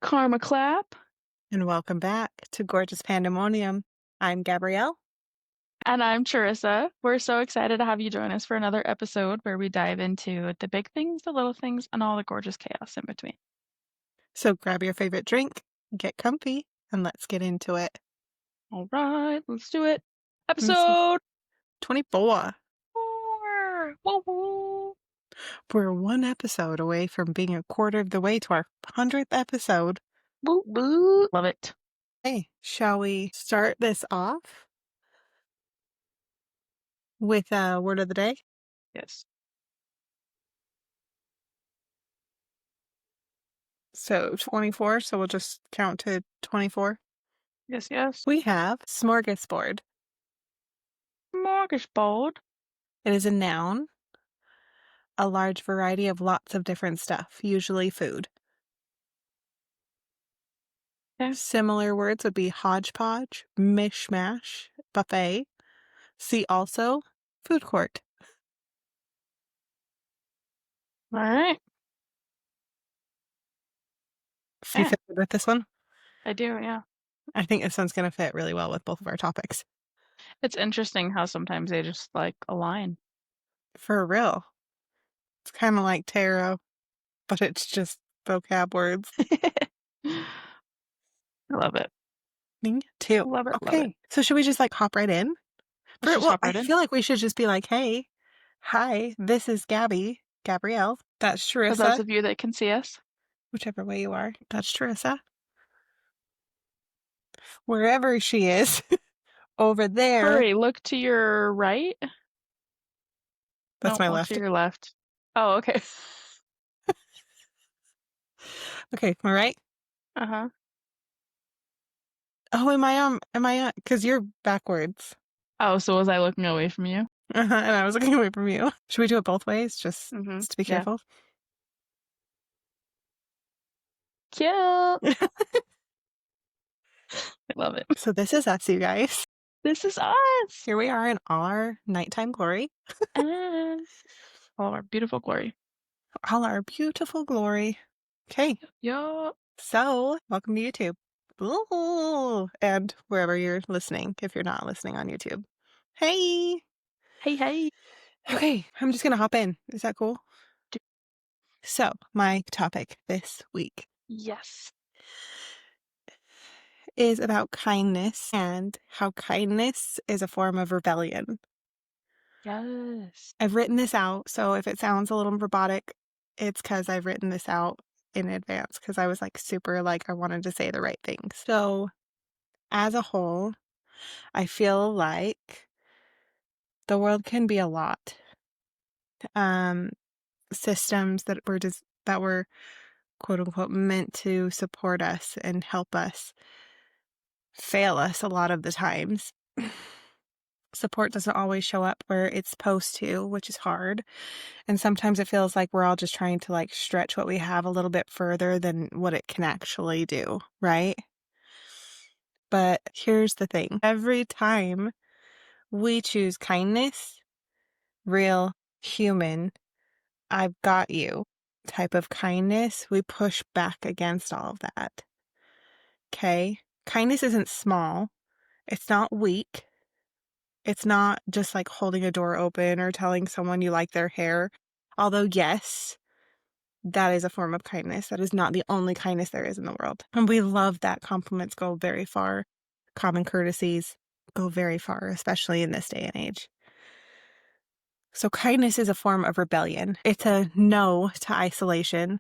Karma clap. And welcome back to Gorgeous Pandemonium. I'm Gabrielle. And I'm Charissa. We're so excited to have you join us for another episode where we dive into the big things, the little things, and all the gorgeous chaos in between. So grab your favorite drink, get comfy, and let's get into it. All right, let's do it. This is Episode 24. 4. Woo woo. We're one episode away from being a quarter of the way to our 100th episode. Woo woo. Love it. Hey, shall we start this off with a word of the day? Yes. So 24, so we'll just count to 24. Yes, yes. We have smorgasbord. Smorgasbord. It is a noun, a large variety of lots of different stuff, usually food. Okay. Similar words would be hodgepodge, mishmash, buffet. See also food court. All right. You Yeah, feel good with this one? I do, yeah. I think this one's going to fit really well with both of our topics. It's interesting how sometimes they just like align. For real. It's kind of like tarot, but it's just vocab words. I love it. Me too. Love it. Love it. Okay, so should we just like hop right in? Let's just hop I right in. feel like we should just be like, hey, hi, this is Gabrielle. That's For those Charissa. of you that can see us. Whichever way you are. That's Charissa. Wherever she is. Over there. Hurry, look to your right. That's No, my look to left. your left. Oh, okay. Okay, am I right? Uh-huh. Oh, am I on? Because you're backwards. Oh, so was I looking away from you? And I was looking away from you. Should we do it both ways? Just Mm-hmm. to be Yeah. careful. Cute. I love it. So this is us, you guys. This is us. Here we are in all our nighttime glory. And all of our beautiful glory. All our beautiful glory. Okay, Yup. so welcome to YouTube. Ooh, and wherever you're listening, if you're not listening on YouTube. Hey! Hey, hey. Okay, I'm just going to hop in. Is that cool? So, my topic this week Yes. is about kindness and how kindness is a form of rebellion. Yes. I've written this out, so if it sounds a little robotic, it's because I've written this out in advance because I was like super like I wanted to say the right things. So, as a whole, I feel like the world can be a lot. Systems that were quote unquote meant to support us and help us fail us a lot of the times. Support doesn't always show up where it's supposed to, which is hard. And sometimes it feels like we're all just trying to like stretch what we have a little bit further than what it can actually do, right? But here's the thing. Every time we choose kindness, real, human, I've got you type of kindness, we push back against all of that. Okay? Kindness isn't small. It's not weak. It's not just like holding a door open or telling someone you like their hair. Although, yes, that is a form of kindness. That is not the only kindness there is in the world. And we love that compliments go very far. Common courtesies go very far, especially in this day and age. So kindness is a form of rebellion. It's a no to isolation.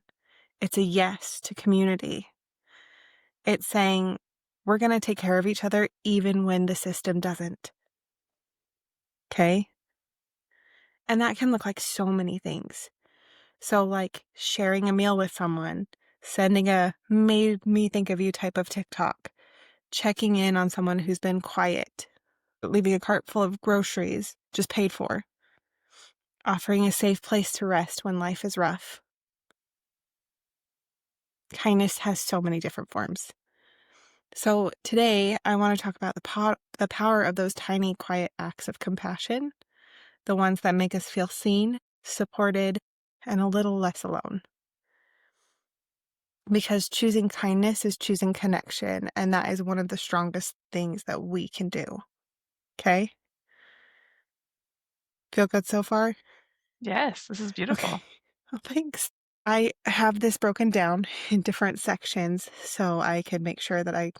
It's a yes to community. It's saying we're going to take care of each other even when the system doesn't. Okay? And that can look like so many things. So like sharing a meal with someone, sending a made me think of you type of TikTok, checking in on someone who's been quiet, leaving a cart full of groceries just paid for, offering a safe place to rest when life is rough. Kindness has so many different forms. So today I want to talk about the power of those tiny, quiet acts of compassion, the ones that make us feel seen, supported, and a little less alone. because choosing kindness is choosing connection, and that is one of the strongest things that we can do. Okay? Feel good so far? Yes, this is Okay. beautiful. Well, thanks. I have this broken down in different sections so I could make sure that I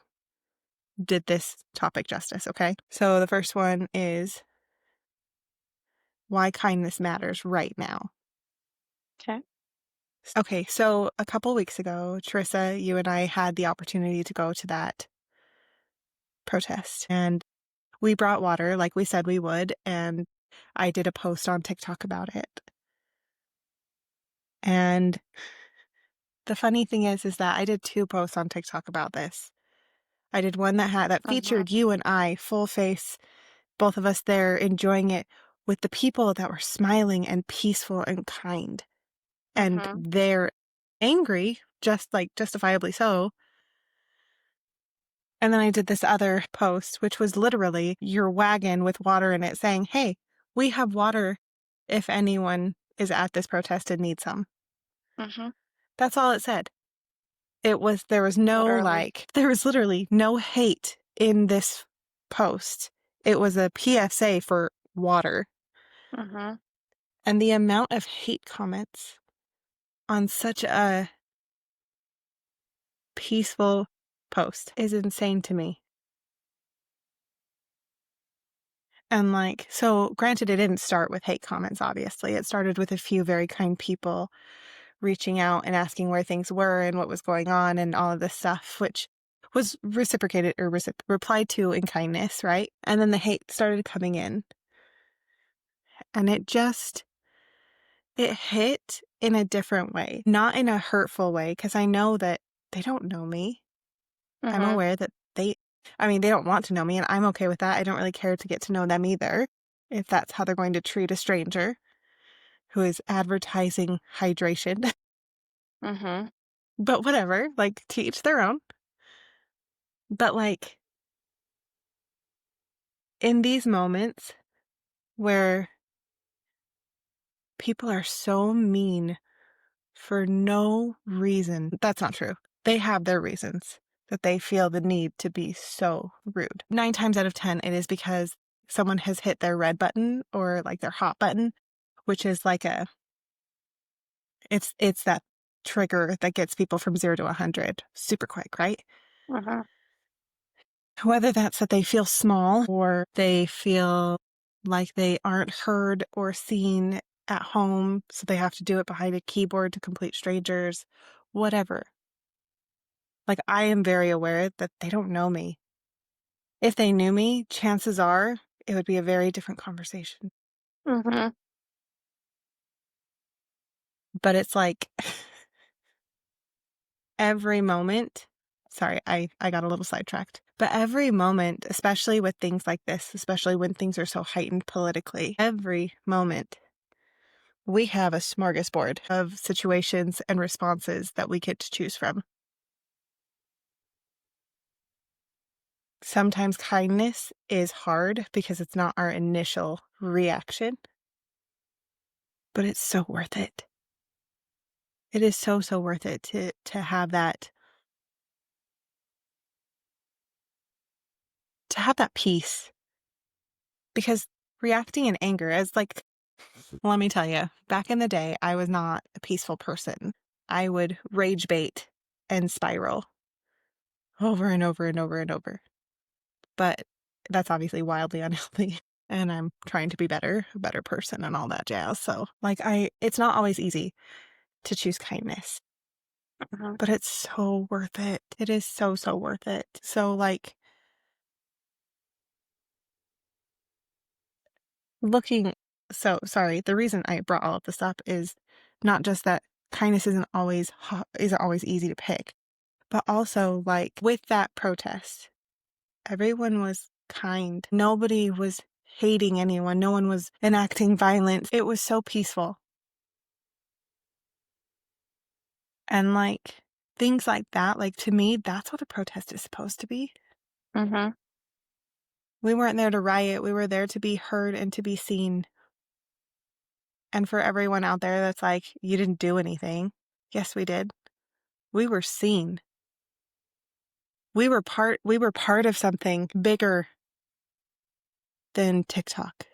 did this topic justice, okay? So the first one is why kindness matters right now. Okay. Okay, so a couple weeks ago, Teresa, you and I had the opportunity to go to that protest, and we brought water like we said we would, and I did a post on TikTok about it. And the funny thing is that I did 2 posts on TikTok about this. I did one that Mhm. featured you and I, full face, both of us there enjoying it with the people that were smiling and peaceful and kind. And Mhm. they're angry, just like justifiably so. And then I did this other post, which was literally your wagon with water in it saying, "Hey, we have water if anyone is at this protest and needs some." Mhm. That's all it said. There was no Literally. like, there was literally no hate in this post. It was a PSA for water. Mhm. And the amount of hate comments on such a peaceful post is insane to me. And like, so granted, it didn't start with hate comments, obviously. It started with a few very kind people reaching out and asking where things were and what was going on and all of this stuff, which was reciprocated or replied to in kindness, right? And then the hate started coming in. And it hit in a different way, not in a hurtful way, because I know that they don't know me. I'm Mhm. aware that they don't want to know me, and I'm okay with that. I don't really care to get to know them either, if that's how they're going to treat a stranger who is advertising hydration. Mhm. But whatever, like, to each their own. But, like, in these moments where people are so mean for no reason, that's not true. They have their reasons that they feel the need to be so rude. 9 times out of 10, it is because someone has hit their red button or, like, their hot button, which is like it's that trigger that gets people from 0 to 100 super quick, right? Mhm. Whether that's that they feel small or they feel like they aren't heard or seen at home, so they have to do it behind a keyboard to complete strangers, whatever. Like, I am very aware that they don't know me. If they knew me, chances are it would be a very different conversation. Mhm. But it's like every moment, sorry, I got a little sidetracked. But every moment, especially with things like this, especially when things are so heightened politically, every moment we have a smorgasbord of situations and responses that we get to choose from. Sometimes kindness is hard because it's not our initial reaction, but it's so worth it. It is so, so worth it to have that peace. Because reacting in anger is like, let me tell you, back in the day, I was not a peaceful person. I would rage bait and spiral over and over and over and over. But that's obviously wildly unhealthy. And I'm trying to be a better person and all that jazz. So, like, it's not always easy to choose kindness, Mhm. but it's so worth it. It is so, so worth it. So, like, looking, so sorry, the reason I brought all of this up is not just that kindness isn't always easy to pick, but also, like, with that protest, everyone was kind. Nobody was hating anyone. No one was enacting violence. It was so peaceful. And like things like that, like to me, that's what a protest is supposed to be. Mhm. We weren't there to riot. We were there to be heard and to be seen. And for everyone out there that's like, you didn't do anything. Yes, we did. We were seen. We were part of something bigger than TikTok.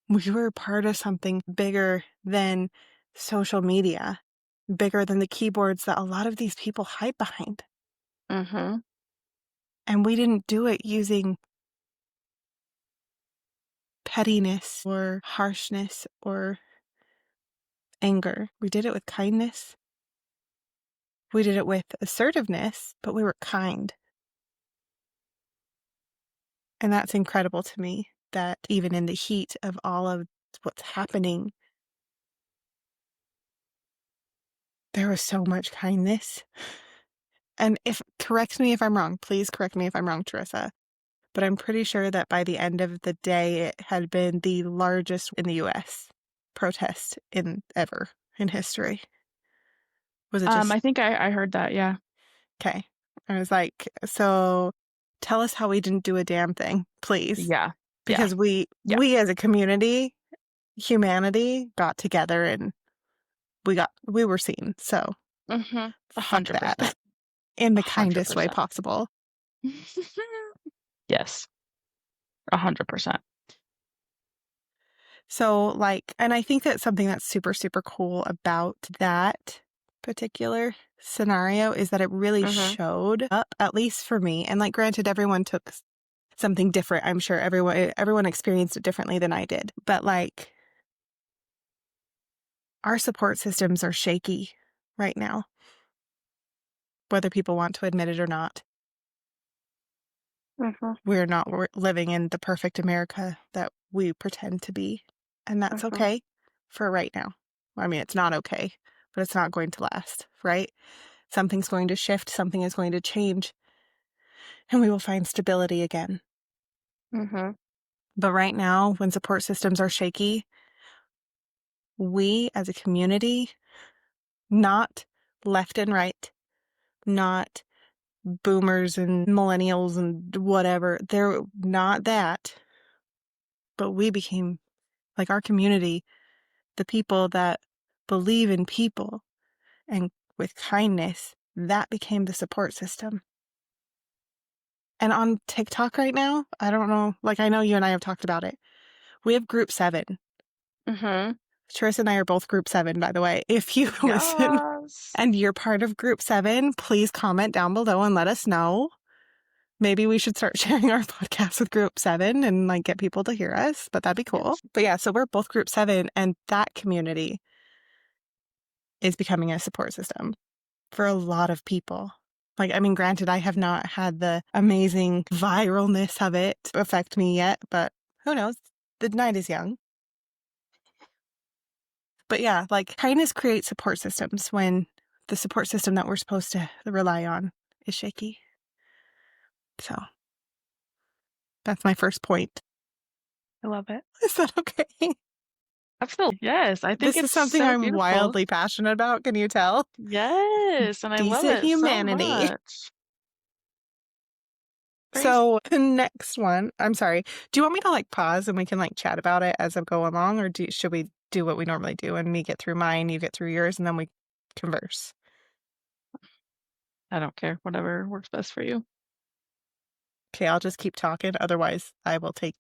We were part of something bigger than social media, bigger than the keyboards that a lot of these people hide behind. Mhm. And we didn't do it using pettiness or harshness or anger. We did it with kindness. We did it with assertiveness, but we were kind. And that's incredible to me that even in the heat of all of what's happening, there was so much kindness. And correct me if I'm wrong, please correct me if I'm wrong, Teresa, but I'm pretty sure that by the end of the day, it had been the largest in the US protest in ever in history. Was it just I think I heard that, yeah. okay? I was like, so tell us how we didn't do a damn thing, please. Yeah. Yeah. Because Yeah. we as a community, humanity got together and we were seen. So Mhm. fuck that 100%. in the kindest way 100%. possible. Yes. 100%. So, like, and I think that's something that's super, super cool about that particular scenario is that it really Mhm. showed up, at least for me. And like, granted, everyone took something different. I'm sure everyone experienced it differently than I did. But like, our support systems are shaky right now, whether people want to admit it or not. Mhm. We're not living in the perfect America that we pretend to be. And that's Mhm. okay for right now. I mean, it's not okay, but it's not going to last, right? Something's going to shift, something is going to change, and we will find stability again. Mhm. But right now, when support systems are shaky, we as a community, not left and right, not boomers and millennials and whatever, they're not that, but we became like our community, the people that believe in people and with kindness, that became the support system. And on TikTok right now, I don't know, like I know you and I have talked about it. We have group 7. Mhm. Therese and I are both group 7, by the way. If you listen Yes. and you're part of group 7, please comment down below and let us know. Maybe we should start sharing our podcast with group 7 and like get people to hear us, but that'd be cool. Yes. But yeah, so we're both group 7 and that community is becoming a support system for a lot of people. Like, I mean, granted, I have not had the amazing viralness of it affect me yet, but who knows? The night is young. But yeah, like kindness creates support systems when the support system that we're supposed to rely on is shaky. So that's my first point. I love it. Is that okay? Absolutely. Yes, I think This is it's something so I'm beautiful. wildly passionate about. Can you tell? Yes, and I love Decent it so humanity. much. Crazy. So the next one, I'm sorry. Do you want me to like pause and we can like chat about it as I go along, or should we do what we normally do and me get through mine, you get through yours, and then we converse? I don't care. Whatever works best for you. Okay, I'll just keep talking. Otherwise, I will take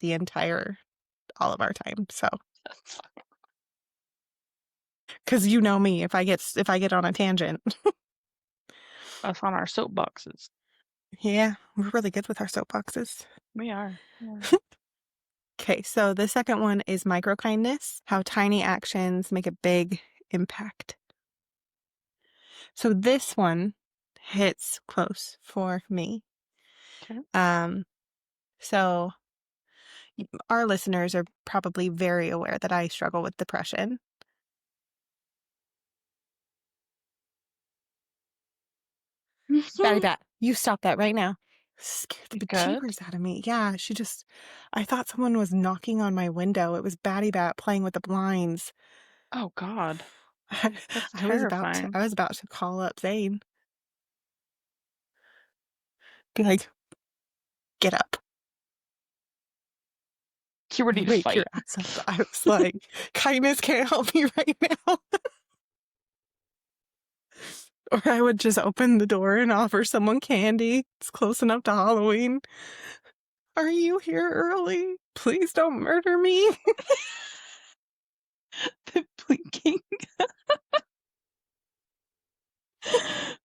all of our time. So, That's fine. because you know me, if I get on a tangent, Us on our soapboxes. yeah, we're really good with our soapboxes. We are. Yeah. Okay, so the second one is micro kindness, how tiny actions make a big impact. So this one hits close for me. Okay. Um, so our listeners are probably very aware that I struggle with depression. Batty Bat, you stop that right now. Scared the You good? bejeebers out of me. Yeah, I thought someone was knocking on my window. It was Batty Bat playing with the blinds. Oh God, I, that's I terrifying. was about to call up Zane. Be like, get up. You ready to Wake your fight? ass up. I was like, kindness can't help me right now. Or I would just open the door and offer someone candy. It's close enough to Halloween. Are you here early? Please don't murder me. The blinking.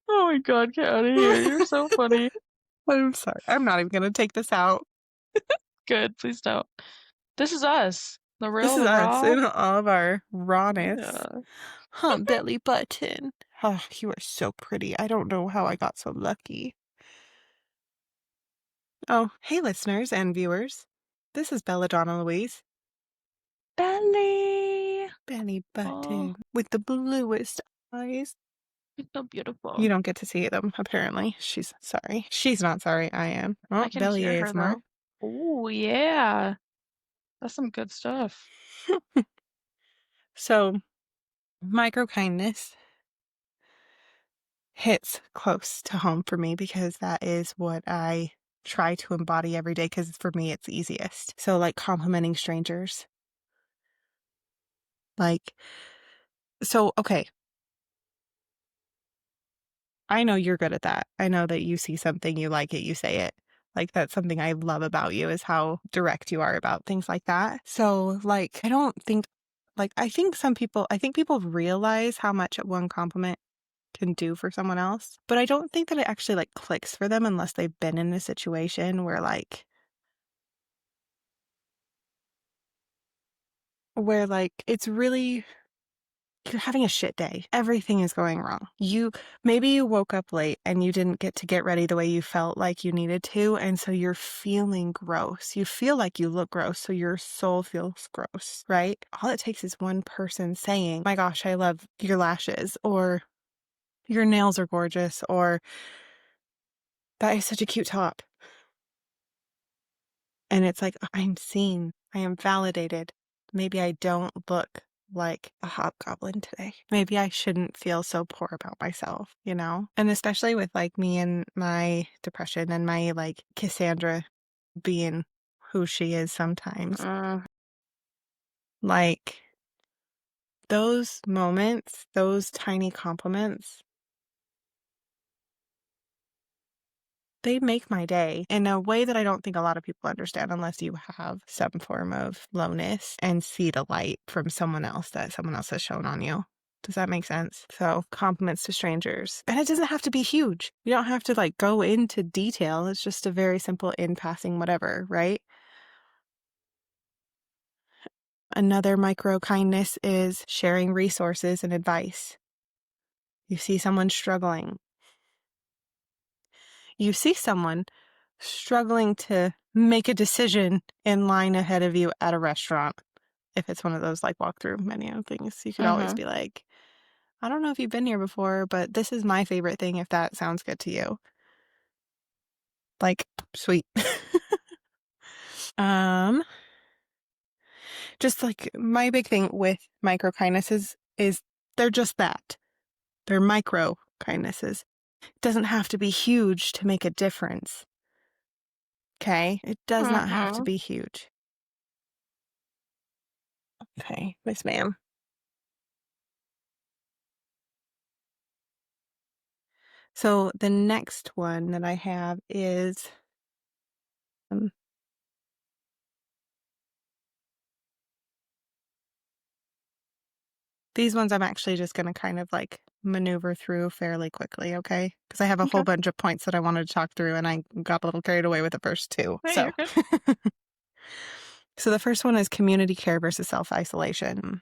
Oh my god, get out of here. You're so funny. I'm sorry. I'm not even going to take this out. Good, please don't. This is us. The This real, is the us raw. in all of our rawness. Yeah. Huh, belly button. Oh, you are so pretty. I don't know how I got so lucky. Oh, hey, listeners and viewers. This is Belladonna Louise. Belly. Belly Oh, button with the bluest eyes. it's so You beautiful. don't get to see them, apparently. She's sorry. She's not sorry. I am. Oh, I can belly hear her ASMR. though. Oh, yeah. That's some good stuff. So, micro kindness hits close to home for me because that is what I try to embody every day because for me it's easiest. So, like complimenting strangers. Like, okay, I know you're good at that. I know that you see something, you like it, you say it. Like, that's something I love about you is how direct you are about things like that. So, like, I don't think, like, I think people realize how much one compliment can do for someone else, but I don't think that it actually, like, clicks for them unless they've been in a situation where, it's really you're having a shit day. Everything is going wrong. Maybe you woke up late and you didn't get ready the way you felt like you needed to, and so you're feeling gross. You feel like you look gross, so your soul feels gross, right? All it takes is one person saying, "My gosh, I love your lashes," or "Your nails are gorgeous," or "That is such a cute top." And it's like, I'm seen. I am validated. Maybe I don't look like a hobgoblin today. Maybe I shouldn't feel so poor about myself, you know? And especially with like me and my depression and my like Cassandra being who she is sometimes. Mm. Like those moments, those tiny compliments, they make my day in a way that I don't think a lot of people understand unless you have some form of lowness and see the light from someone else that someone else has shown on you. Does that make sense? So, compliments to strangers. And it doesn't have to be huge. You don't have to like go into detail. It's just a very simple in passing whatever, right? Another micro kindness is sharing resources and advice. You see someone struggling. You see someone struggling to make a decision in line ahead of you at a restaurant. If it's one of those like walk-through menu things, you could always Mm-hmm. be like, I don't know if you've been here before, but this is my favorite thing if that sounds good to you. Like, sweet. um, just like my big thing with micro kindnesses is they're just that. They're micro kindnesses. It doesn't have to be huge to make a difference. Okay? It does not have to Mm-hmm. be huge. Okay, Miss Ma'am. So the next one that I have is um, these ones I'm actually just going to kind of like maneuver through fairly quickly, okay? Because I have a whole Okay. bunch of points that I wanted to talk through and I got a little carried away with the first two. Hey, you're good. So the first one is community care versus self-isolation.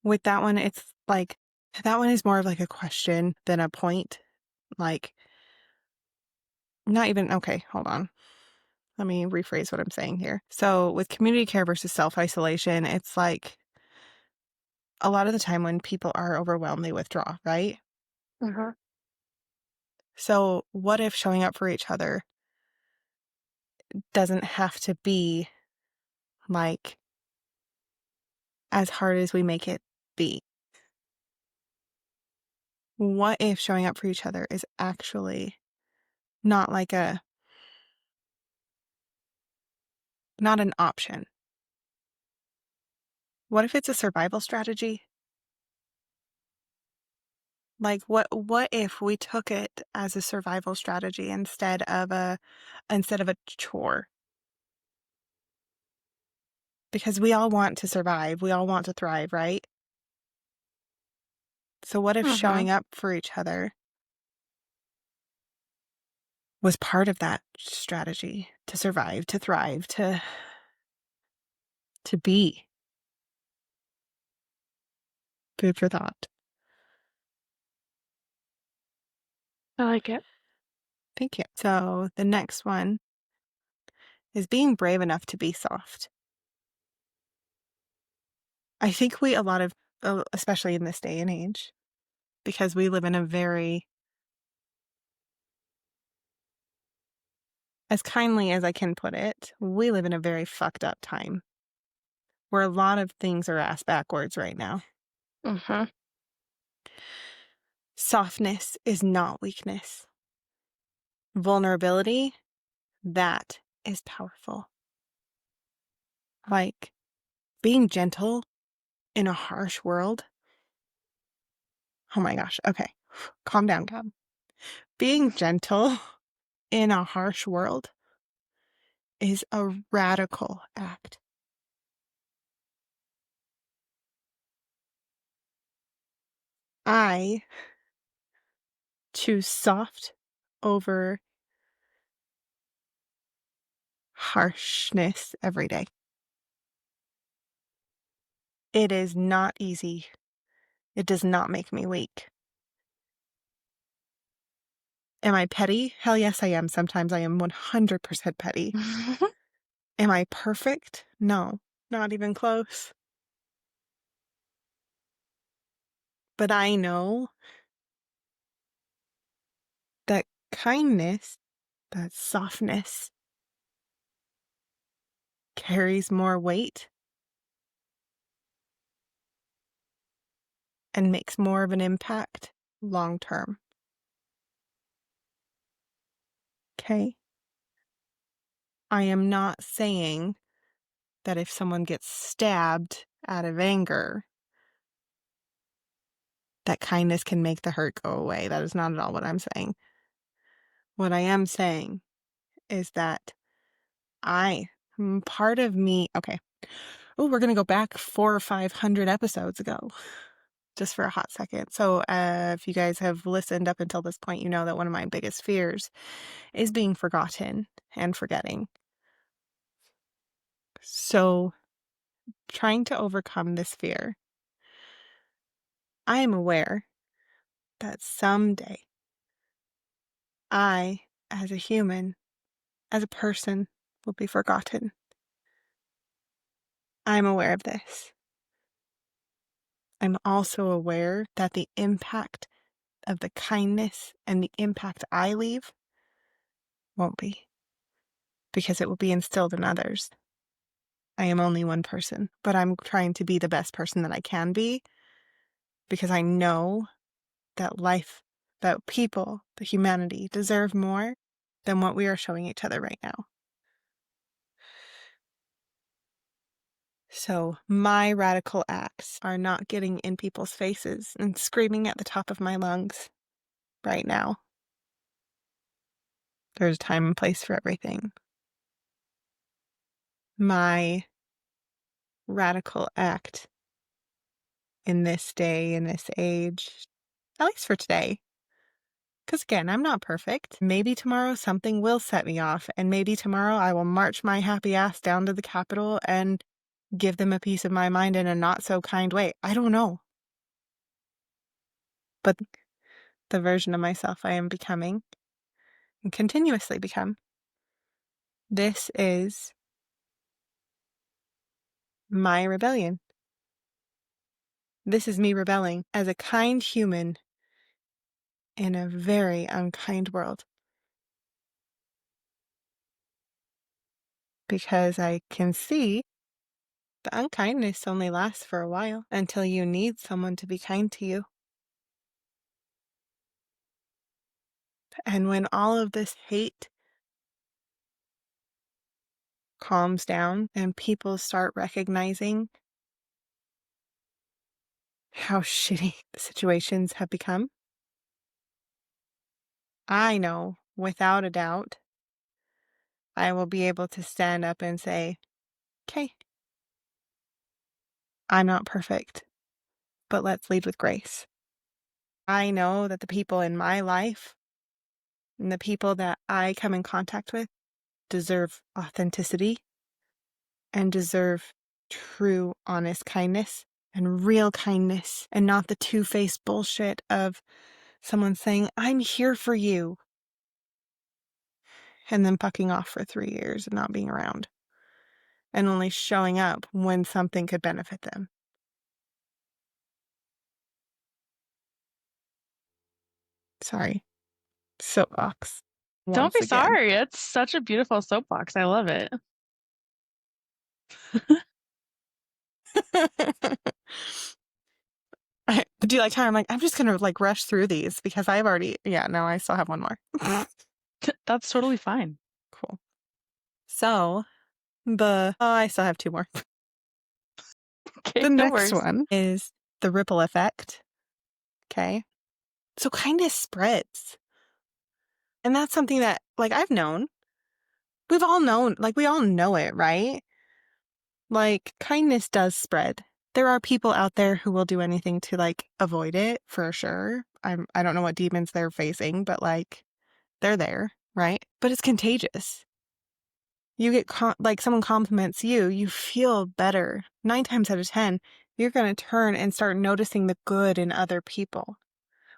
With that one, it's like that one is more of like a question than a point. Like, not even, okay, hold on. Let me rephrase what I'm saying here. So with community care versus self-isolation, it's like a lot of the time when people are overwhelmed, they withdraw, right? Mm-hmm. So what if showing up for each other doesn't have to be like as hard as we make it be? What if showing up for each other is actually not like not an option? What if it's a survival strategy? Like, what if we took it as a survival strategy instead of a chore? Because we all want to survive, we all want to thrive, right? So what if Mhm. showing up for each other was part of that strategy to survive, to thrive, to be? Food for thought. I like it. Thank you. So the next one is being brave enough to be soft. I think a lot of, especially in this day and age, because we live in a very, as kindly as I can put it, we live in a very fucked up time where a lot of things are ass backwards right now. Mhm. Softness is not weakness. Vulnerability, that is powerful. Like being gentle in a harsh world. Oh my gosh. Okay. Calm down, Gab. Being gentle in a harsh world is a radical act. I choose soft over harshness every day. It is not easy. It does not make me weak. Am I petty? Hell yes, I am. Sometimes I am 100% petty. Am I perfect? No, not even close. But I know that kindness, that softness carries more weight and makes more of an impact long term. Okay? I am not saying that if someone gets stabbed out of anger, that kindness can make the hurt go away. That is not at all what I'm saying. What I am saying is that part of me, okay. Oh, we're going to go back 400 or 500 episodes ago, just for a hot second. So, if you guys have listened up until this point, you know that one of my biggest fears is being forgotten and forgetting. So, trying to overcome this fear, I am aware that someday I, as a human, as a person, will be forgotten. I'm aware of this. I'm also aware that the impact of the kindness and the impact I leave won't be, because it will be instilled in others. I am only one person, but I'm trying to be the best person that I can be, because I know that life, that people, that humanity deserve more than what we are showing each other right now. So my radical acts are not getting in people's faces and screaming at the top of my lungs right now. There's a time and place for everything. My radical act in this day, in this age, at least for today, because again, I'm not perfect. Maybe tomorrow something will set me off, and maybe tomorrow I will march my happy ass down to the Capitol and give them a piece of my mind in a not so kind way. I don't know. But the version of myself I am becoming and continuously become, this is my rebellion. This is me rebelling as a kind human in a very unkind world. Because I can see the unkindness only lasts for a while until you need someone to be kind to you. And when all of this hate calms down and people start recognizing how shitty the situations have become, I know without a doubt I will be able to stand up and say, okay, I'm not perfect, but let's lead with grace. I know that the people in my life and the people that I come in contact with deserve authenticity and deserve true, honest kindness and real kindness and not the two-faced bullshit of someone saying, I'm here for you, and then fucking off for 3 years and not being around and only showing up when something could benefit them. Sorry. Soapbox. Don't Once be again. sorry. It's such a beautiful soapbox. I love it. Do you like how I'm like, I'm just gonna like rush through these because I've already, yeah, no, I still have one more. That's totally fine. Cool. So I still have two more. Okay, The no next worries. one is the ripple effect. Okay. So kindness spreads. And that's something that like I've known. We've all known, like we all know it, right? Like kindness does spread. There are people out there who will do anything to like avoid it for sure. I don't know what demons they're facing, but like they're there, right? But it's contagious. You get like someone compliments you, you feel better. 9 times out of 10, you're going to turn and start noticing the good in other people,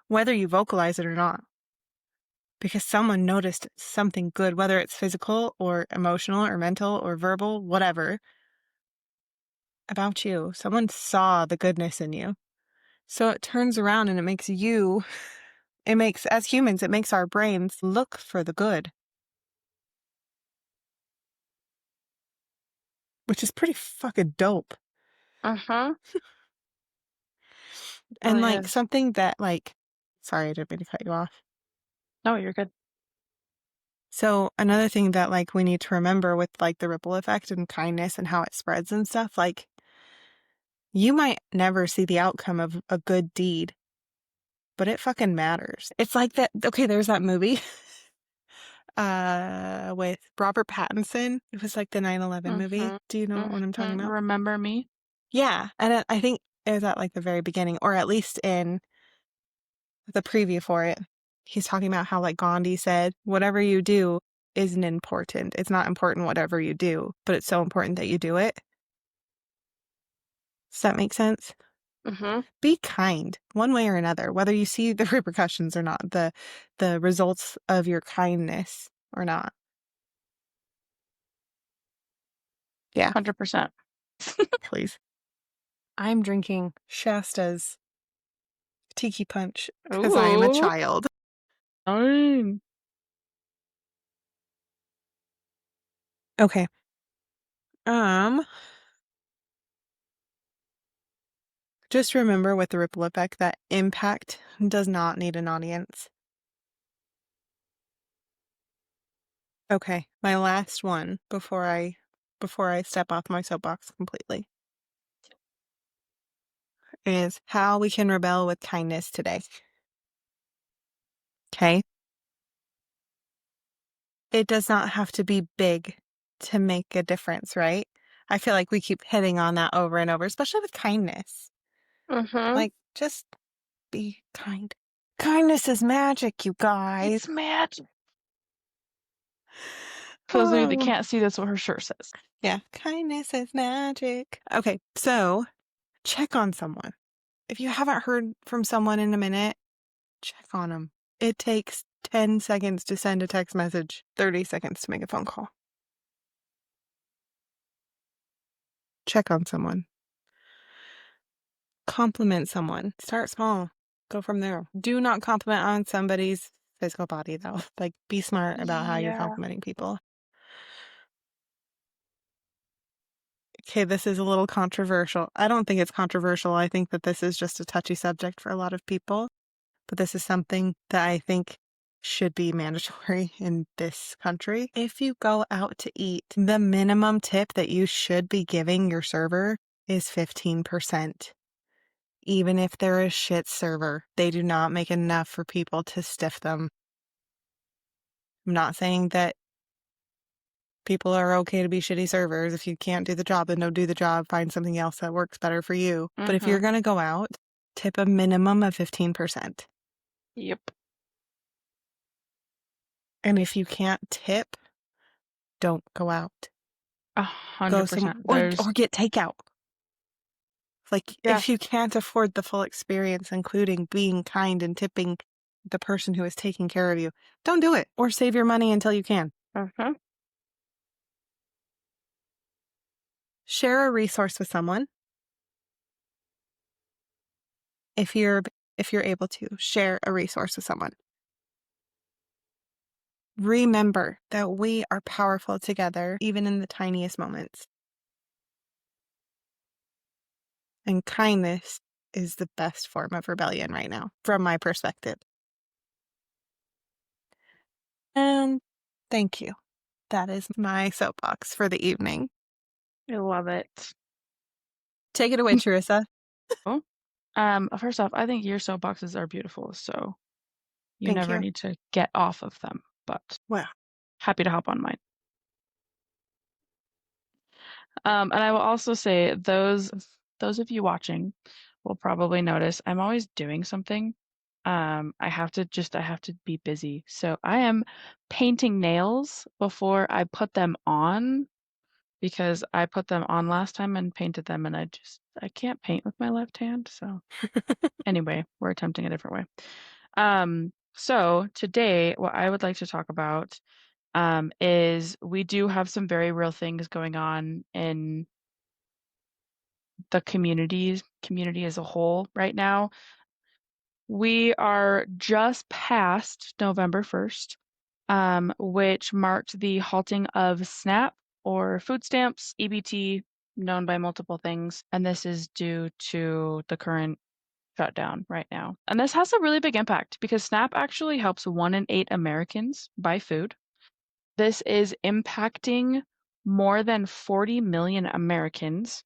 whether you vocalize it or not. Because someone noticed something good, whether it's physical or emotional or mental or verbal, whatever, about you. Someone saw the goodness in you. So it turns around and as humans, it makes our brains look for the good, which is pretty fucking dope. Uh-huh. And Really like is. something that like, sorry, I didn't mean to cut you off. No, you're good. So another thing that like we need to remember with like the ripple effect and kindness and how it spreads and stuff, like you might never see the outcome of a good deed, but it fucking matters. It's like that. Okay, there's that movie with Robert Pattinson. It was like the 9/11 movie. Mm-hmm. Do you know what I'm talking Mm-hmm. about? Remember me? Yeah, and I think it was at like the very beginning, or at least in the preview for it. He's talking about how like Gandhi said, whatever you do isn't important. It's not important whatever you do, but it's so important that you do it. Does that make sense? Mm-hmm. Be kind one way or another, whether you see the repercussions or not, the results of your kindness or not. Yeah, 100%. please. I'm drinking Shasta's Tiki Punch because I am a Ooh. child. Fine. Okay. Um, just remember with the ripple effect that impact does not need an audience. Okay, my last one before I step off my soapbox completely is how we can rebel with kindness today. Okay? It does not have to be big to make a difference, right? I feel like we keep hitting on that over and over, especially with kindness. Mm-hmm. Like, just be kind. Kindness is magic, you guys. It's magic. For those of you that Oh, can't see, that's what her shirt says. yeah. Kindness is magic. Okay, so check on someone. If you haven't heard from someone in a minute, check on them. It takes 10 seconds to send a text message, 30 seconds to make a phone call. Check on someone. Compliment someone. Start small. Go from there. Do not compliment on somebody's physical body, though. Like, be smart about how you're Yeah. complimenting people. Okay, this is a little controversial. I don't think it's controversial. I think that this is just a touchy subject for a lot of people. But this is something that I think should be mandatory in this country. If you go out to eat, the minimum tip that you should be giving your server is 15%. Even if they're a shit server, they do not make enough for people to stiff them. I'm not saying that people are okay to be shitty servers. If you can't do the job, then don't do the job. Find something else that works better for you. But if you're Mm-hmm. going to go out, tip a minimum of 15%. Yep. And if you can't tip, don't go out. A Go hundred some percent. There's or get takeout. Like yeah. if you can't afford the full experience, including being kind and tipping the person who is taking care of you, don't do it or save your money until you can. Uh-huh. Share a resource with someone if you're able to. Share a resource with someone. Remember that we are powerful together, even in the tiniest moments. And kindness is the best form of rebellion right now, from my perspective. And thank you. That is my soapbox for the evening. I love it. Take it away, Teresa. Oh, first off, I think your soapboxes are beautiful, so you Thank never you. need to get off of them, but Well, happy to hop on mine. And I will also say those of you watching will probably notice I'm always doing something. I have to be busy. So I am painting nails before I put them on because I put them on last time and painted them and I can't paint with my left hand. So anyway, we're attempting a different way. So today what I would like to talk about is we do have some very real things going on in the community as a whole right now. We are just past November 1st, which marked the halting of SNAP or food stamps, EBT, known by multiple things, and this is due to the current shutdown right now. And this has a really big impact because SNAP actually helps 1 in 8 Americans buy food. This is impacting more than 40 million Americans,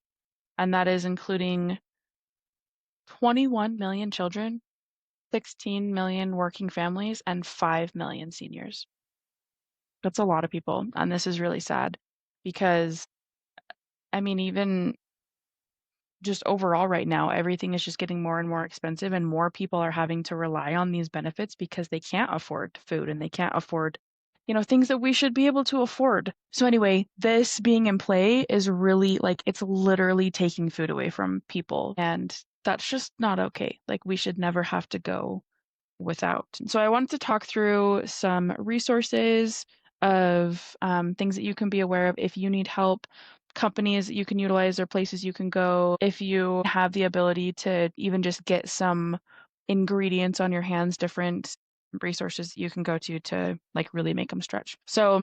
and that is including 21 million children, 16 million working families, and 5 million seniors. That's a lot of people. And this is really sad because, I mean, even just overall right now, everything is just getting more and more expensive, and more people are having to rely on these benefits because they can't afford food and they can't afford, things that we should be able to afford. So, anyway, this being in play is really like it's literally taking food away from people. And that's just not okay. Like, we should never have to go without. So I wanted to talk through some resources of things that you can be aware of if you need help, companies that you can utilize or places you can go if you have the ability to even just get some ingredients on your hands, different resources that you can go to like really make them stretch. So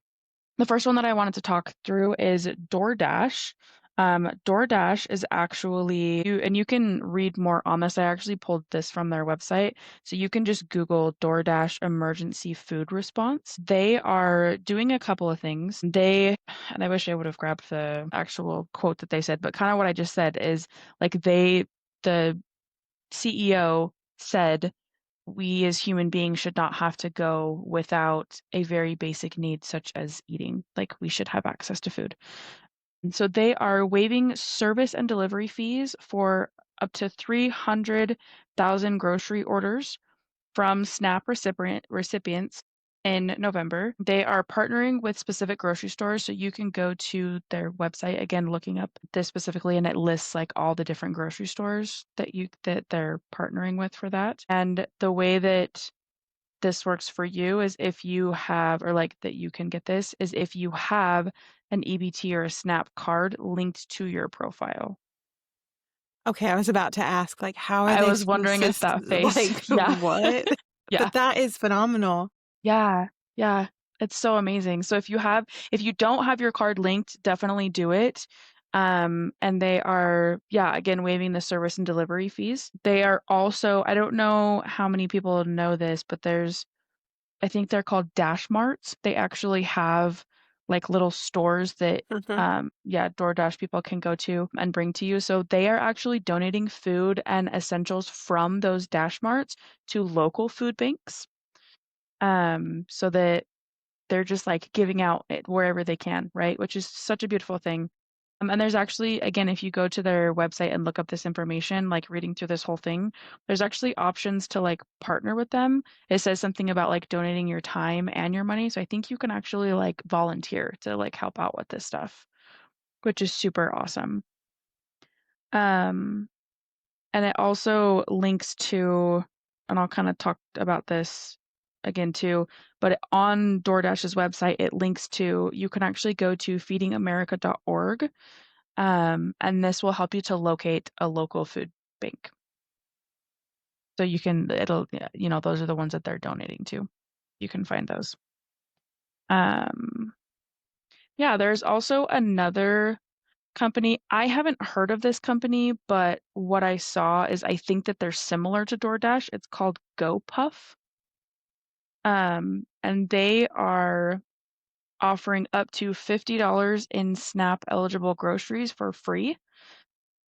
the first one that I wanted to talk through is DoorDash. DoorDash is actually, and you can read more on this. I actually pulled this from their website. So you can just Google DoorDash emergency food response. They are doing a couple of things. And I wish I would have grabbed the actual quote that they said, but kind of what I just said is like the CEO said, we as human beings should not have to go without a very basic need such as eating. Like we should have access to food. And so they are waiving service and delivery fees for up to 300,000 grocery orders from SNAP recipients in November. They are partnering with specific grocery stores, so you can go to their website again, looking up this specifically, and it lists like all the different grocery stores that they're partnering with for that. And the way that this works for you is if you have, or like that you can get this, is if you have an EBT or a SNAP card linked to your profile. okay, I was about to ask, like, how are I they was supposed wondering to, if that face. like, Yeah. what? Yeah. But that is phenomenal. Yeah, yeah, it's so amazing. So if you don't have your card linked, definitely do it. And they are, yeah, again, waiving the service and delivery fees. They are also, I don't know how many people know this, but I think they're called Dash Marts. They actually have like little stores that, Mhm. yeah, DoorDash people can go to and bring to you. So they are actually donating food and essentials from those Dash Marts to local food banks so that they're just like giving out it wherever they can, right? Which is such a beautiful thing. And there's actually, again, if you go to their website and look up this information, like reading through this whole thing, there's actually options to like partner with them. It says something about like donating your time and your money. So I think you can actually like volunteer to like help out with this stuff, which is super awesome. Um, and it also links to, and I'll kind of talk about this again too, but on DoorDash's website, it links to, you can actually go to feedingamerica.org. And this will help you to locate a local food bank. So you can, it'll, yeah, you know, those are the ones that they're donating to. You can find those. Um, yeah, there's also another company. I haven't heard of this company, but what I saw is I think that they're similar to DoorDash. It's called GoPuff. And they are offering up to $50 in SNAP eligible groceries for free.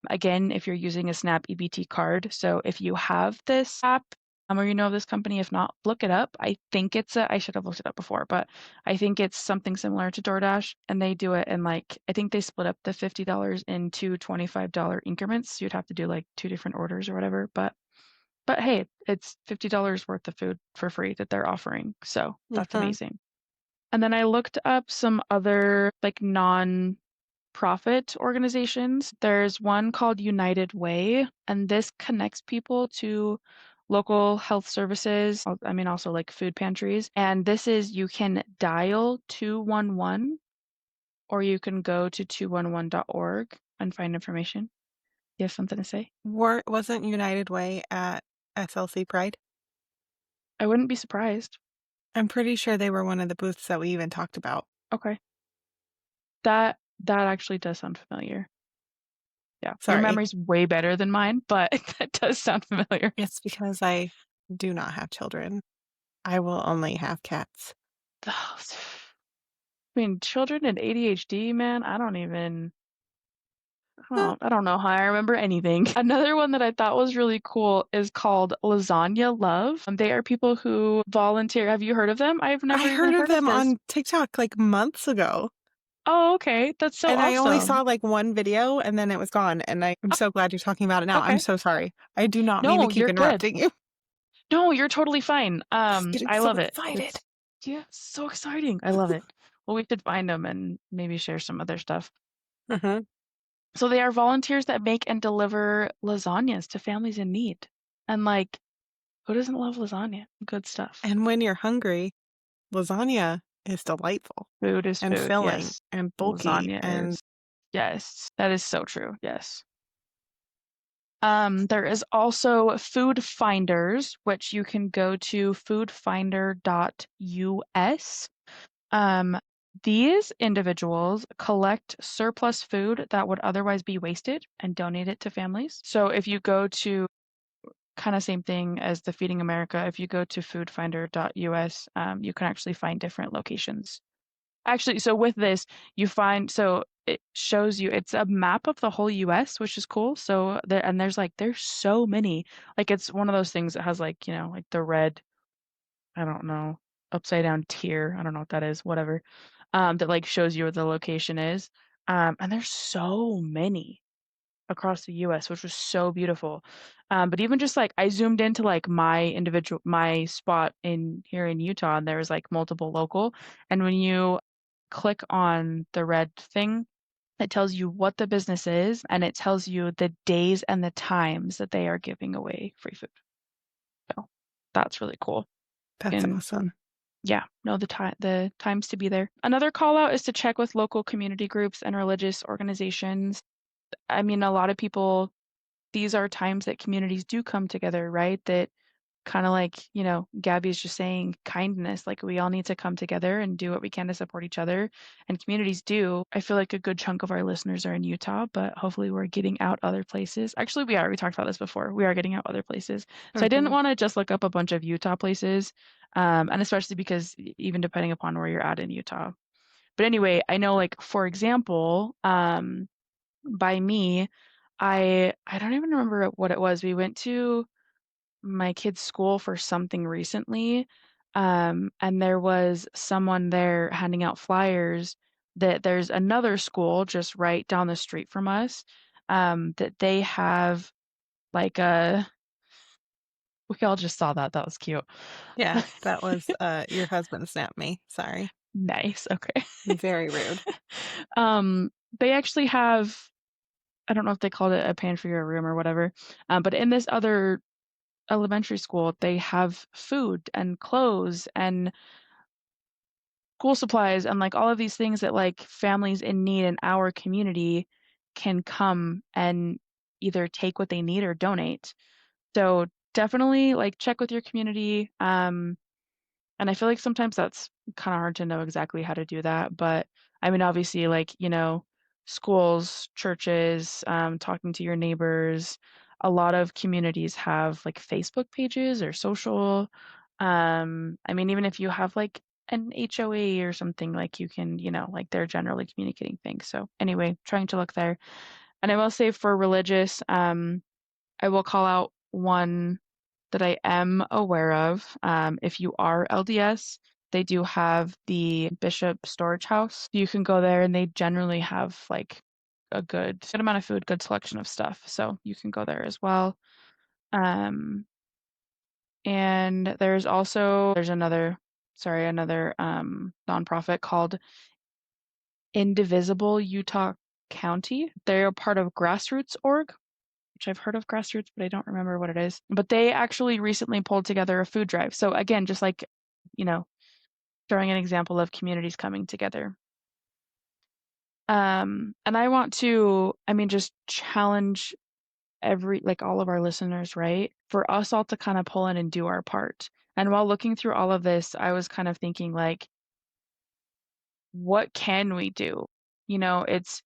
Again, if you're using a SNAP EBT card. So if you have this app, or you know of this company, if not, look it up. I think it's I should have looked it up before, but I think it's something similar to DoorDash, and they do it in like, I think they split up the $50 into $25 increments. So you'd have to do like two different orders or whatever. But hey, it's $50 worth of food for free that they're offering. So that's Mhm. amazing. And then I looked up some other like non-profit organizations. There's one called United Way, and this connects people to local health services. I mean, also like food pantries. And this is, you can dial 211 or you can go to 211.org and find information. You have something to say? Wasn't United Way at SLC Pride? I wouldn't be surprised. I'm pretty sure they were one of the booths that we even talked about. Okay. That actually does sound familiar. Yeah. Your Sorry. memory's way better than mine, but that does sound familiar. It's because I do not have children. I will only have cats. Those- I mean, children and ADHD, man, I don't know how I remember anything. Another one that I thought was really cool is called Lasagna Love. They are people who volunteer. Have you heard of them? I've I never even heard of heard of them this. on TikTok like months ago, Oh, okay. That's so and I only saw awesome. like one video and then it was gone. And I'm Oh, so glad you're talking about it now. I'm okay. so sorry. I do not mean to No, keep you're good. interrupting you. No, you're totally fine. Just getting I so love it. excited. It's yeah, so exciting. I love it. Well, we should find them and maybe share some other stuff. Hmm. So they are volunteers that make and deliver lasagnas to families in need. And like, who doesn't love lasagna? Good stuff. And when you're hungry, lasagna is delightful Food is and food. filling Yes. and bulky. Lasagna And is, yes, that is so true. Yes. There is also Food Finders, which you can go to foodfinder.us. Um, these individuals collect surplus food that would otherwise be wasted and donate it to families. So if you go to kind of same thing as the Feeding America, if you go to foodfinder.us, you can actually find different locations. Actually, so with this, you find, so it shows you, it's a map of the whole US, which is cool. So there, and there's so many. Like it's one of those things that has like, like the red, I don't know, upside down tier. I don't know what that is, whatever. That like shows you where the location is. And there's so many across the US, which was so beautiful. But even just like I zoomed into like my spot in here in Utah, and there was like multiple local. And when you click on the red thing, it tells you what the business is, and it tells you the days and the times that they are giving away free food. So that's really cool. that's And awesome. yeah, know the times to be there. Another call out is to check with local community groups and religious organizations. I mean, a lot of people, these are times that communities do come together, right? That kind of like, Gabby's just saying kindness, like we all need to come together and do what we can to support each other. And communities do. I feel like a good chunk of our listeners are in Utah, but hopefully we're getting out other places. Actually, we are. We talked about this before. We are getting out other places. So I didn't Hmm. want to just look up a bunch of Utah places, and especially because even depending upon where you're at in Utah. But anyway, I know like for example, by me, I don't even remember what it was. We went to my kid's school for something recently. And there was someone there handing out flyers that there's another school just right down the street from us, that they have like a we all just saw that. That was cute. Yeah, that was, your husband snapped me, sorry. Nice, okay. Very rude. Um, they actually have I don't know if they called it a pantry or a room or whatever, but in this other elementary school, they have food and clothes and school supplies and, like, all of these things that, like, families in need in our community can come and either take what they need or donate. So, definitely, like, check with your community, and I feel like sometimes that's kinda hard to know exactly how to do that, but, I mean, obviously, like, schools, churches, talking to your neighbors, a lot of communities have, like, Facebook pages or social, I mean, even if you have, like, an HOA or something, like, you can, like, they're generally communicating things, so, anyway, trying to look there. And I will say for religious, I will call out one that I am aware of. If you are LDS, they do have the Bishop Storage House. You can go there and they generally have like a good amount of food, good selection of stuff. So you can go there as well. Um, and there's another nonprofit called Indivisible Utah County. They're a part of Grassroots.org, which I've heard of Grassroots, but I don't remember what it is. But they actually recently pulled together a food drive. So again, just like, you know, showing an example of communities coming together. And I want to, I mean, just challenge like all of our listeners, right? For us all to kind of pull in and do our part. And while looking through all of this, I was kind of thinking like, what can we do? It's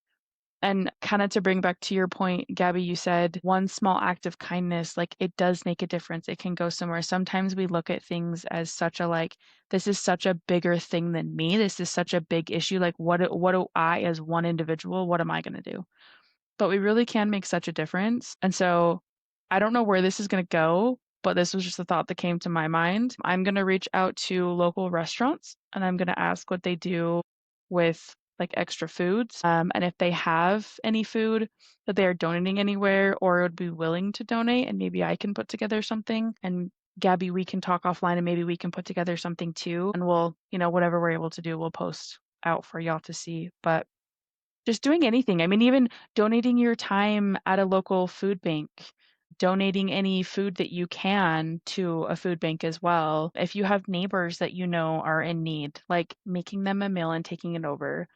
And kinda to bring back to your point, Gabby, you said one small act of kindness, like, it does make a difference. It can go somewhere. Sometimes we look at things as such a, like, "This is such a bigger thing than me. This is such a big issue. Like, what do I as one individual, what am I gonna do?" But we really can make such a difference, and so I don't know where this is gonna go, but this was just a thought that came to my mind. I'm gonna reach out to local restaurants, and I'm gonna ask what they do with, like, extra foods, and if they have any food that they are donating anywhere or would be willing to donate, and maybe I can put together something, and Gabby, we can talk offline, and maybe we can put together something too, and we'll whatever we're able to do, we'll post out for y'all to see, but just doing anything. I mean, even donating your time at a local food bank, donating any food that you can to a food bank as well. If you have neighbors that you know are in need, like making them a meal and taking it over.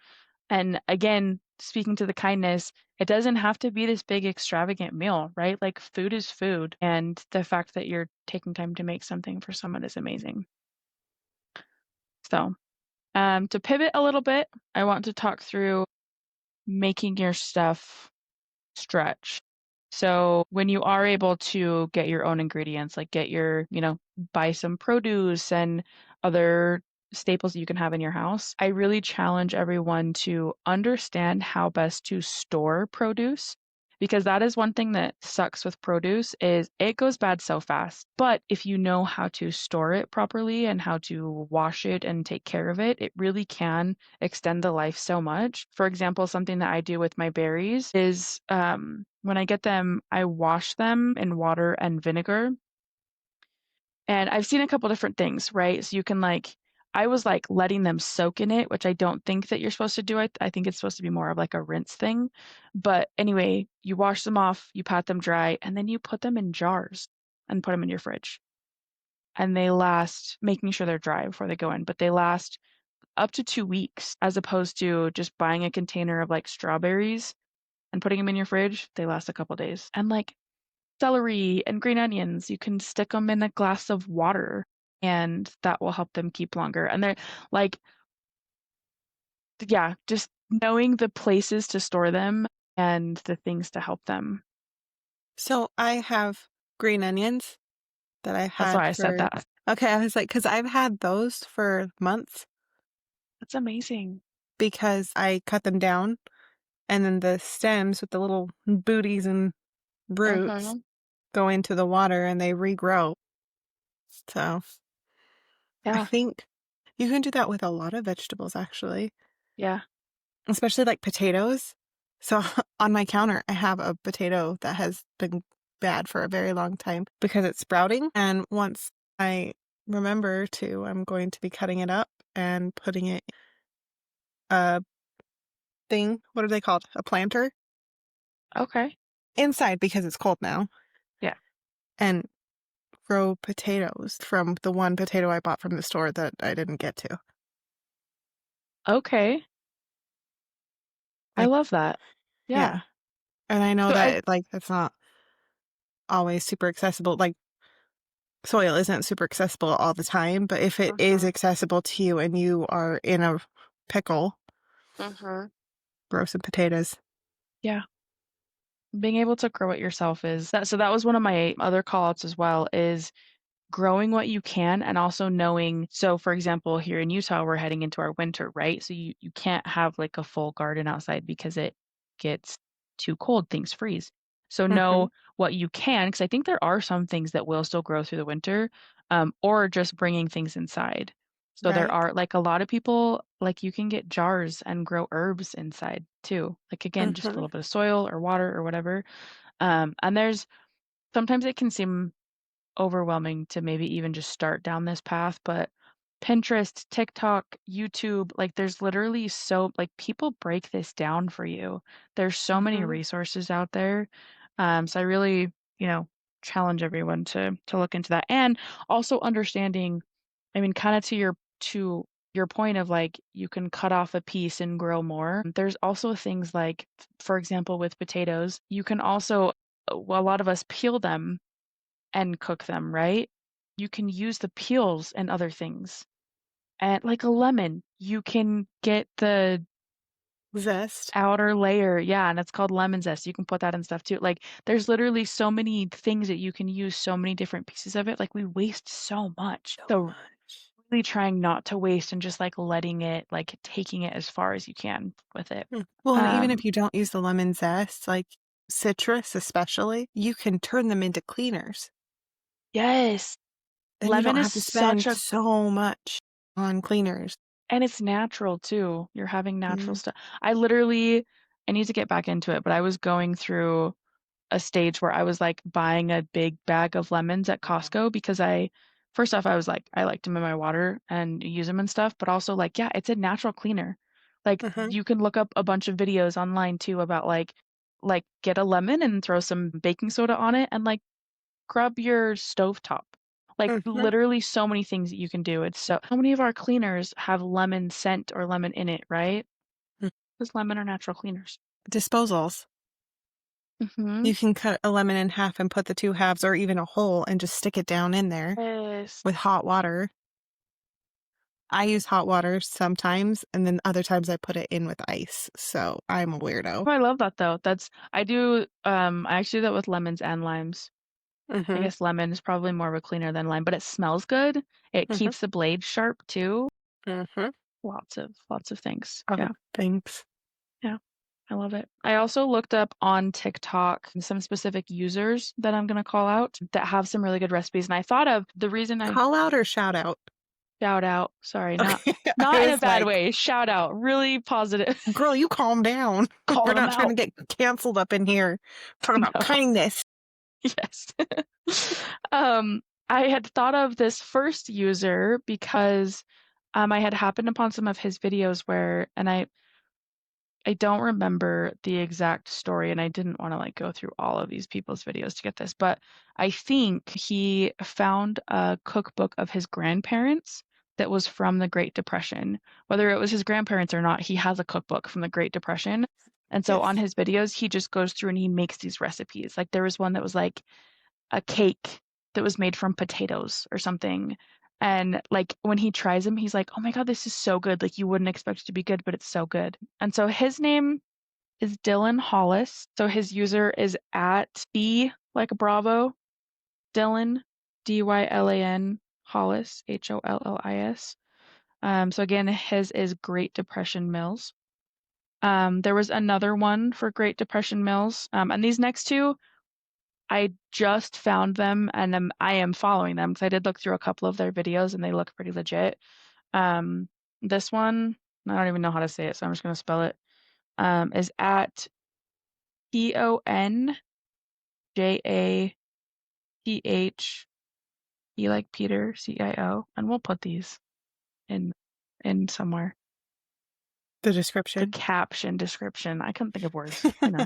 And again, speaking to the kindness, it doesn't have to be this big extravagant meal, right? Like food is food. And the fact that you're taking time to make something for someone is amazing. So, to pivot a little bit, I want to talk through making your stuff stretch. So when you are able to get your own ingredients, like buy some produce and other staples that you can have in your house, I really challenge everyone to understand how best to store produce because that is one thing that sucks with produce is it goes bad so fast. But if you know how to store it properly and how to wash it and take care of it, it really can extend the life so much. For example, something that I do with my berries is when I get them, I wash them in water and vinegar. And I've seen a couple different things, right? So you can I was like letting them soak in it, which I don't think that you're supposed to do. I think it's supposed to be more of like a rinse thing. But anyway, you wash them off, you pat them dry, and then you put them in jars and put them in your fridge. And they last, making sure they're dry before they go in, but they last up to 2 weeks as opposed to just buying a container of like strawberries and putting them in your fridge. They last a couple days. And like celery and green onions, you can stick them in a glass of water and that will help them keep longer. And they're like, yeah, just knowing the places to store them and the things to help them. So I have green onions that I That's had why I said for that. okay, I was like, because 'cause I've had those for months That's amazing. because I cut them down, and then the stems with the little booties and roots Mhm. go into the water and they regrow. So, I Yeah. think you can do that with a lot of vegetables, actually, Yeah. especially like potatoes. So on my counter, I have a potato that has been bad for a very long time because it's sprouting. And once I remember to, I'm going to be cutting it up and putting it a thing. What are they called? A planter Okay. inside because it's cold now, Yeah. and grow potatoes from the one potato I bought from the store that I didn't get to. Okay. I Like, love that. Yeah. yeah. And I know So I that like it's not always super accessible. Like soil isn't super accessible all the time, but if it is Mhm. accessible to you and you are in a pickle, Mhm. grow some potatoes. Yeah. Being able to grow it yourself is that so that was one of my other call outs as well is growing what you can and also knowing so for example, here in Utah, we're heading into our winter, right? So you can't have like a full garden outside because it gets too cold, things freeze. So Mhm. know what you can, because I think there are some things that will still grow through the winter, or just bringing things inside. So there Right? are like a lot of people like you can get jars and grow herbs inside too. Like again, just a Mhm. little bit of soil or water or whatever. And there's sometimes it can seem overwhelming to maybe even just start down this path, but Pinterest, TikTok, YouTube, like there's literally so like people break this down for you. There's so many Mhm. resources out there. So I really, you know, challenge everyone to look into that. And also understanding, I mean, kind of to your point of like you can cut off a piece and grow more. There's also things like, for example, with potatoes, you can also well, a lot of us peel them and cook them, right? You can use the peels and other things. And like a lemon, you can get the Zest. outer layer. Yeah, and it's called lemon zest. You can put that in stuff too. Like there's literally so many things that you can use so many different pieces of it. Like we waste so much. So So much. really trying not to waste and just like letting it, like taking it as far as you can with it. Hmm. Well, and even if Um, you don't use the lemon zest, like citrus especially, you can turn them into cleaners. yes, Then you lemon don't is have to such spend a so much on cleaners. and it's natural too. You're having natural Mm. stuff. I literally I need to get back into it, but I was going through a stage where I was like buying a big bag of lemons at Costco because I first off I was like I like them in my water and use them and stuff, but also like yeah, it's a natural cleaner. Like Mhm. you can look up a bunch of videos online too about like get a lemon and throw some baking soda on it and like scrub your stovetop. Like, Mhm. literally so many things that you can do. It's so how many of our cleaners have lemon scent or lemon in it, right? Mm. Because lemon are natural cleaners. Disposals. Mhm. You can cut a lemon in half and put the two halves or even a whole and just stick it down in there Yes. with hot water. I use hot water sometimes, and then other times I put it in with ice. So I'm a weirdo. Oh, I love that though. That's I actually do that with lemons and limes. I Mhm. guess lemon is probably more of a cleaner than lime, but it smells good. It Mhm. keeps the blade sharp too. Mhm. Lots of things. Other Yeah. things. Yeah. I love it. I also looked up on TikTok some specific users that I'm gonna call out that have some really good recipes, and I thought of the reason I Call out or shout out? shout out, sorry, not Okay. I not in a was bad like, way, shout out, really positive. girl, you calm down. Call We're them not trying to out. get canceled up in here. Talking about No, kindness. yes. Um, I had thought of this first user because I had happened upon some of his videos where, and I don't remember the exact story, and I didn't want to like go through all of these people's videos to get this, but I think he found a cookbook of his grandparents that was from the Great Depression. Whether it was his grandparents or not, he has a cookbook from the Great Depression. And so on Yes. his videos, he just goes through and he makes these recipes. Like there was one that was like a cake that was made from potatoes or something. And like when he tries them, he's like, "Oh my God, this is so good. Like you wouldn't expect it to be good, but it's so good." And so his name is Dylan Hollis. So his user is at B like Bravo, Dylan, Dylan Hollis, Hollis. So again, his is Great Depression Mills. There was another one for Great Depression Mills. And these next two, I just found them and I am following them because I did look through a couple of their videos and they look pretty legit. Um, this one, I don't even know how to say it, so I'm just gonna spell it. Is at PONJAPHE like Peter, CIO, and we'll put these in somewhere. The The description. caption description. I couldn't think of words, you know.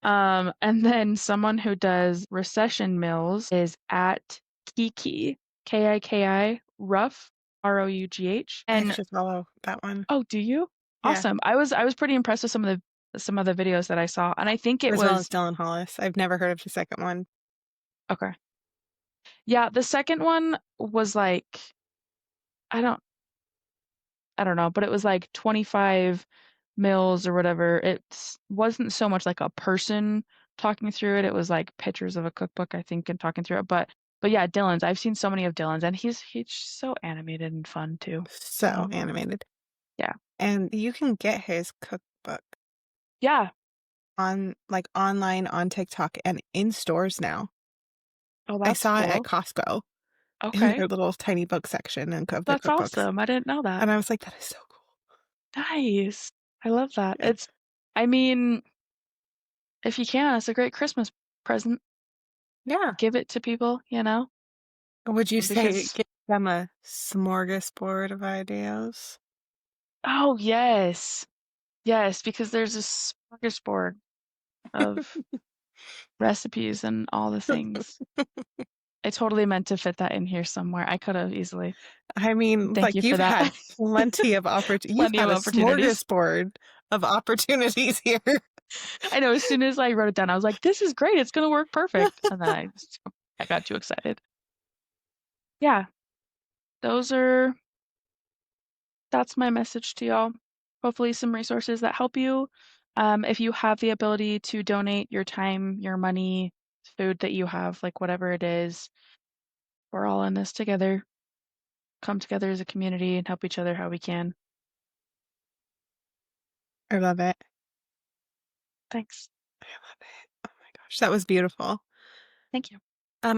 And then someone who does recession mills is at Kiki, Kiki, Rough, Rough. I And actually follow that one. oh, do you? Yeah. Awesome. I was pretty impressed with some of the videos that I saw, and I think it As well as was Dylan Hollis. I've never heard of the second one. okay. Yeah, the second one was like I don't I don't know, but it was like 25 mills or whatever. It wasn't so much like a person talking through it. It was like pictures of a cookbook, I think, and talking through it. But yeah, Dylan's. I've seen so many of Dylan's, and he's so animated and fun too. So So animated. yeah, And you can get his cookbook yeah. on like online on TikTok and in stores now. Oh, I that's saw it at cool. Costco in Okay, their little tiny book section and of their that's cookbooks. awesome. I didn't know that. And I was like, that is so cool. Nice. I love that. Yeah. I mean, if you can, it's a great Christmas present. Yeah. Give it to people, you know, Would you say because give them a smorgasbord of ideas? oh yes, yes, because there's a smorgasbord of recipes and all the things. I totally meant to fit that in here somewhere. I could have easily. I mean, Thank you like for you've that. had plenty of you've Plenty had of a opportunities. smorgasbord of opportunities here. I know as soon as I wrote it down, I was like, this is great. It's going to work perfect. And then I got too excited. Yeah, those are, that's my message to y'all. Hopefully some resources that help you. If you have the ability to donate your time, your money, food that you have, like whatever it is, we're all in this together. Come together as a community and help each other how we can. I love it. Thanks. I love it. Oh my gosh, that was beautiful. Thank you.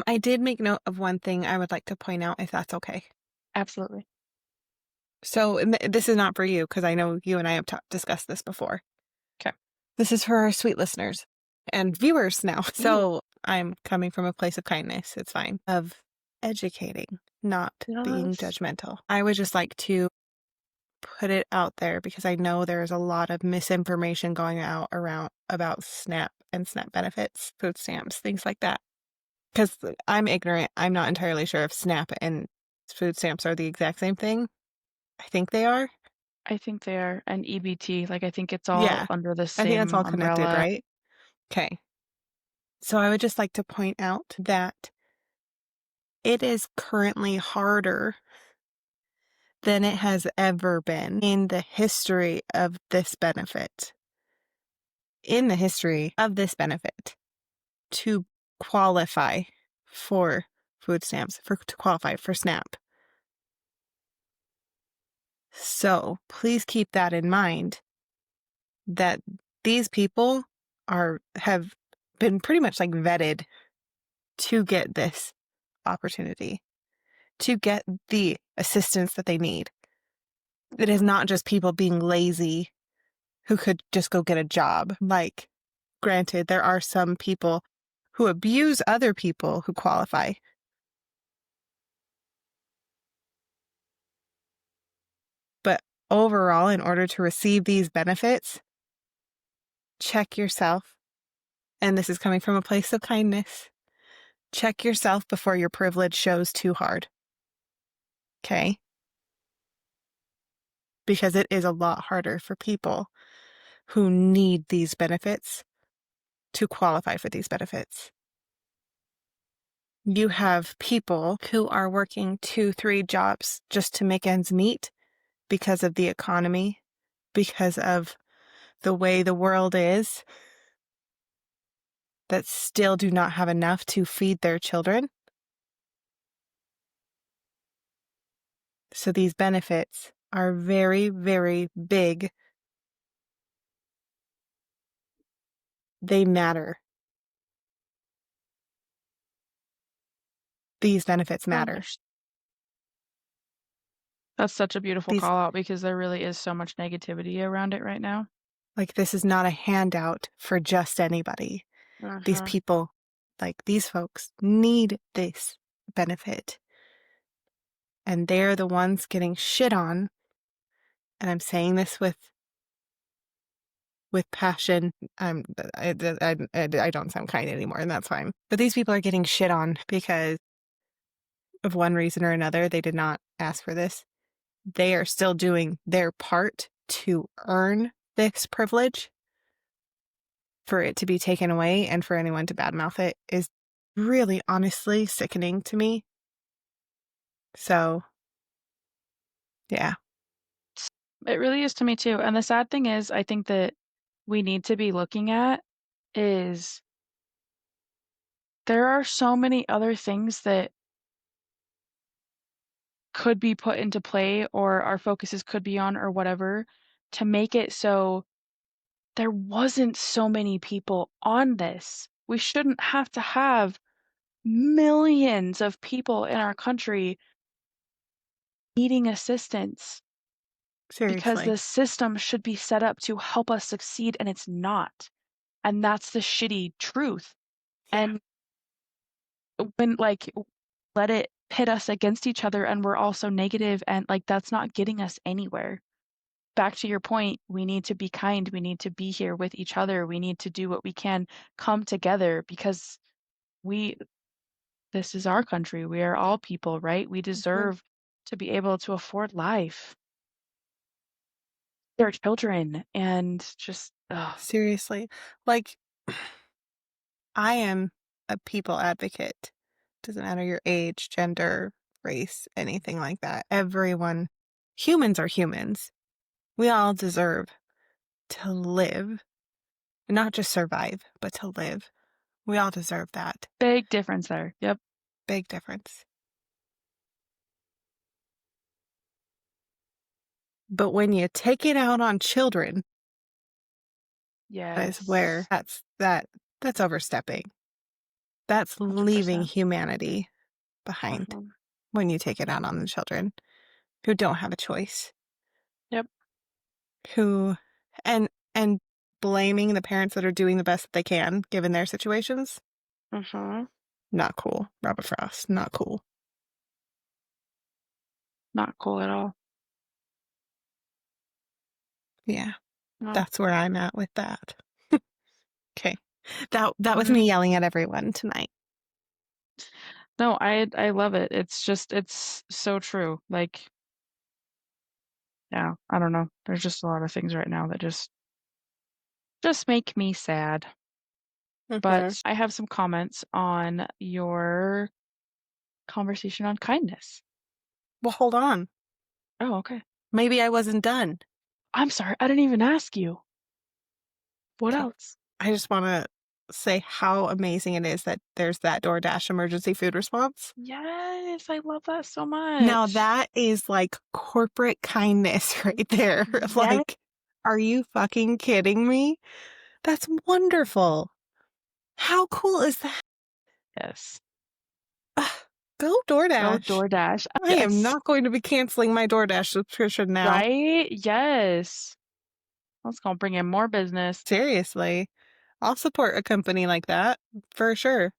I did make note of one thing I would like to point out, if that's okay. Absolutely. So, and this is not for you because I know you and I have discussed this before. Okay. This is for our sweet listeners and viewers now. Ooh, So, I'm coming from a place of kindness. It's fine. Of educating, not being yes. judgmental. I would just like to put it out there because I know there's a lot of misinformation going out around about SNAP and SNAP benefits, food stamps, things like that. Because I'm ignorant. I'm not entirely sure if SNAP and food stamps are the exact same thing. I think they are. I think they are. And EBT, like I think it's all Yeah. under the I think that's same all connected, umbrella. right? Okay. So I would just like to point out that it is currently harder than it has ever been in the history of this benefit. In the history of this benefit to qualify for food stamps, to qualify for SNAP. So please keep that in mind that these people have been pretty much like vetted to get this opportunity, to get the assistance that they need. It is not just people being lazy who could just go get a job. Like, granted, there are some people who abuse other people who qualify. But overall, in order to receive these benefits, check yourself. And this is coming from a place of kindness. Check yourself before your privilege shows too hard. Okay? Because it is a lot harder for people who need these benefits to qualify for these benefits. You have people who are working 2, 3 jobs just to make ends meet because of the economy, because of the way the world is, that still do not have enough to feed their children. So these benefits are very, very big. They matter. these benefits Oh, matter. that's such a beautiful These call out because there really is so much negativity around it right now. like, this is not a handout for just anybody. These Uh-huh. people, like, these folks need this benefit, and they're the ones getting shit on, and I'm saying this with passion. I don't sound kind anymore, and that's fine. But these people are getting shit on because of one reason or another. They did not ask for this. They are still doing their part to earn this privilege. For it to be taken away and for anyone to badmouth it is really honestly sickening to me. So, yeah, It really is to me too. And the sad thing is, I think that we need to be looking at is there are so many other things that could be put into play or our focuses could be on or whatever to make it so there wasn't so many people on this. We shouldn't have to have millions of people in our country needing assistance because seriously. the system should be set up to help us succeed and it's not. And that's the shitty truth. Yeah, And when let it pit us against each other and we're all so negative and like that's not getting us anywhere. Back to your point, we need to be kind. We need to be here with each other. We need to do what we can, come together because we this is our country. We are all people, right? We mhm, deserve to be able to afford life, their children, and just seriously. Like, I am a people advocate. Doesn't matter your age, gender, race, anything like that. Everyone, humans are humans. We all deserve to live, not just survive, but to live. We all deserve that. big difference there. Yep. Big difference. But when you take it out on children, that is where Yes. that's overstepping. That's leaving 100%. humanity behind Mhm. when you take it out on the children who don't have a choice, Yep. who and blaming the parents that are doing the best that they can given their situations. Mhm. Not cool. Robert Frost, not cool. Not cool at all. Yeah, No. that's where I'm at with that. Okay. That was Mhm. me yelling at everyone tonight. No, I love it. It's just it's so true. Like, yeah, I don't know. There's just a lot of things right now that just make me sad. Mhm. But I have some comments on your conversation on kindness. Well, hold on. Oh, okay. Maybe I wasn't done. I'm sorry. I didn't even ask you. What Okay. else? I just want to say how amazing it is that there's that DoorDash emergency food response. Yes, I love that so Now much. that is like corporate kindness right there. Yes. Like, are you fucking kidding me? That's wonderful. How cool is that? Yes. Ugh, go Go DoorDash. DoorDash. I am Yes. not going to be canceling my DoorDash subscription now. Right? Yes. That's gonna bring in more business. Seriously. I'll support a company like that for sure.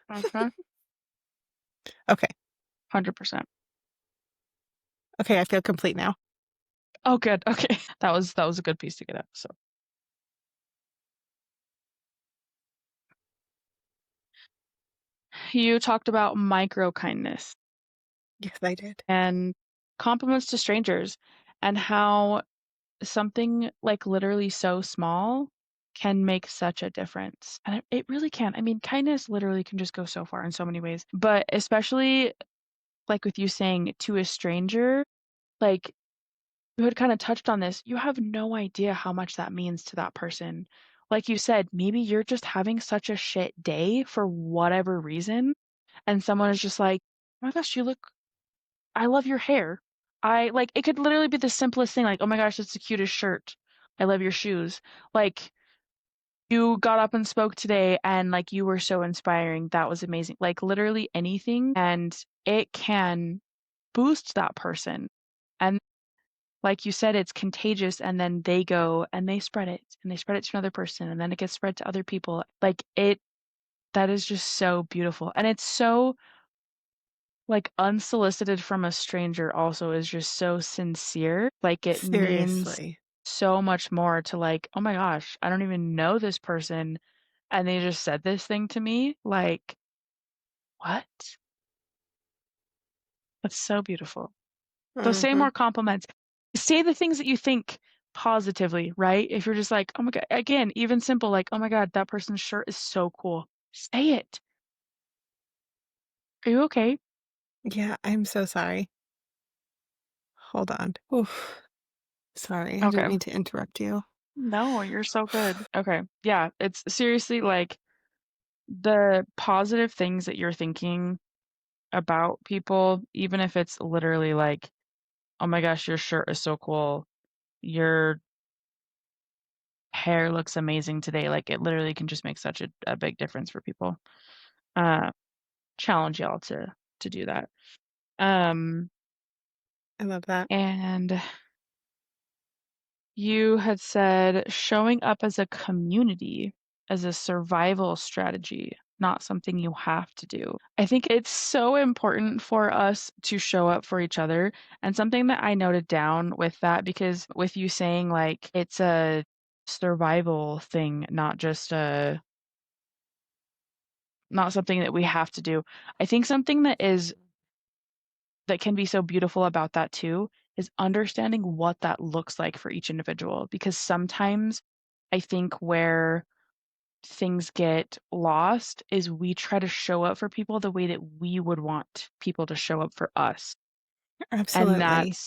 Mhm. Okay. 100%. Okay, I feel complete now. Oh, good. Okay. That was a good piece to get out. So you talked about micro kindness Yes, I did. and compliments to strangers and how something like literally so small can make such a difference. And it really can. I mean, kindness literally can just go so far in so many ways. But especially like with you saying to a stranger, like you had kind of touched on this, you have no idea how much that means to that person. Like you said, maybe you're just having such a shit day for whatever reason, and someone is just like, "Oh my gosh, you look I love your hair." I like it could literally be the simplest thing like, "Oh my gosh, that's the cutest shirt. I love your shoes." Like you got up and spoke today and, like, you were so inspiring. That was amazing. Like, literally anything, and it can boost that person. And like you said, it's contagious, and then they go and they spread it, and they spread it to another person, and then it gets spread to other people. Like, that is just so beautiful, and it's so, like, unsolicited from a stranger also is just so sincere. Like, it means Seriously. so much more to, like, "Oh my gosh, I don't even know this person, and they just said this thing to me." Like, what? That's so beautiful. So say Mhm. more compliments. Say the things that you think positively, right? If you're just like, "Oh my god," again, even simple, like, "Oh my god, that person's shirt is so cool." Say it. "Are you okay?" Yeah, I'm so sorry. Hold on. Oof. Sorry, I didn't "Okay." mean to interrupt you. "No, you're so good." Okay. Yeah, it's seriously, like, the positive things that you're thinking about people, even if it's literally like, "Oh my gosh, your shirt is so cool. Your hair looks amazing today." Like, it literally can just make such a big difference for people. Uh, challenge y'all to do that. Um, I love that. and you had said showing up as a community, as a survival strategy, not something you have to do. I think it's so important for us to show up for each other. And something that I noted down with that, because with you saying like it's a survival thing, not just not something that we have to do. I think something that can be so beautiful about that too is understanding what that looks like for each individual, because sometimes I think where things get lost is we try to show up for people the way that we would want people to show up for us. And Absolutely.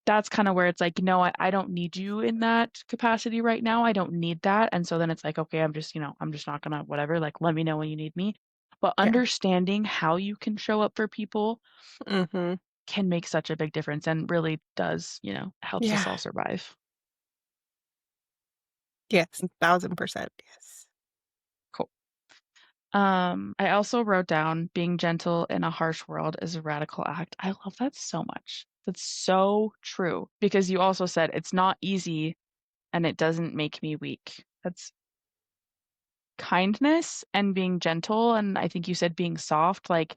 that's kind of where it's like, no, I don't need you in that capacity right now. I don't need that. And so then it's like, okay, I'm just, I'm just not gonna whatever, like let me know when you need me. But Yeah. understanding how you can show up for people Mhm. can make such a big difference and really does, helps us Yeah. all survive. Yes, 1,000%, yes. Cool. I also wrote down being gentle in a harsh world is a radical act. I love that so much. That's so true because you also said it's not easy and it doesn't make me weak. That's kindness and being gentle. And I think you said being soft. Like,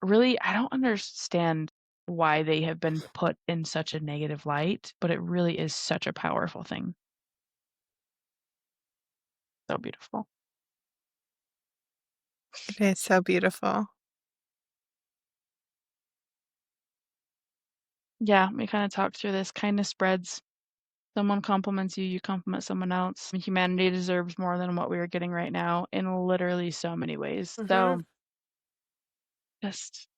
really, I don't understand why they have been put in such a negative light, but it really is such a powerful thing. So beautiful. It is so beautiful. Yeah, we kind of talked through this. Kindness spreads. Someone compliments you, you compliment someone else. Humanity deserves more than what we are getting right now in literally so many ways. Mhm. So just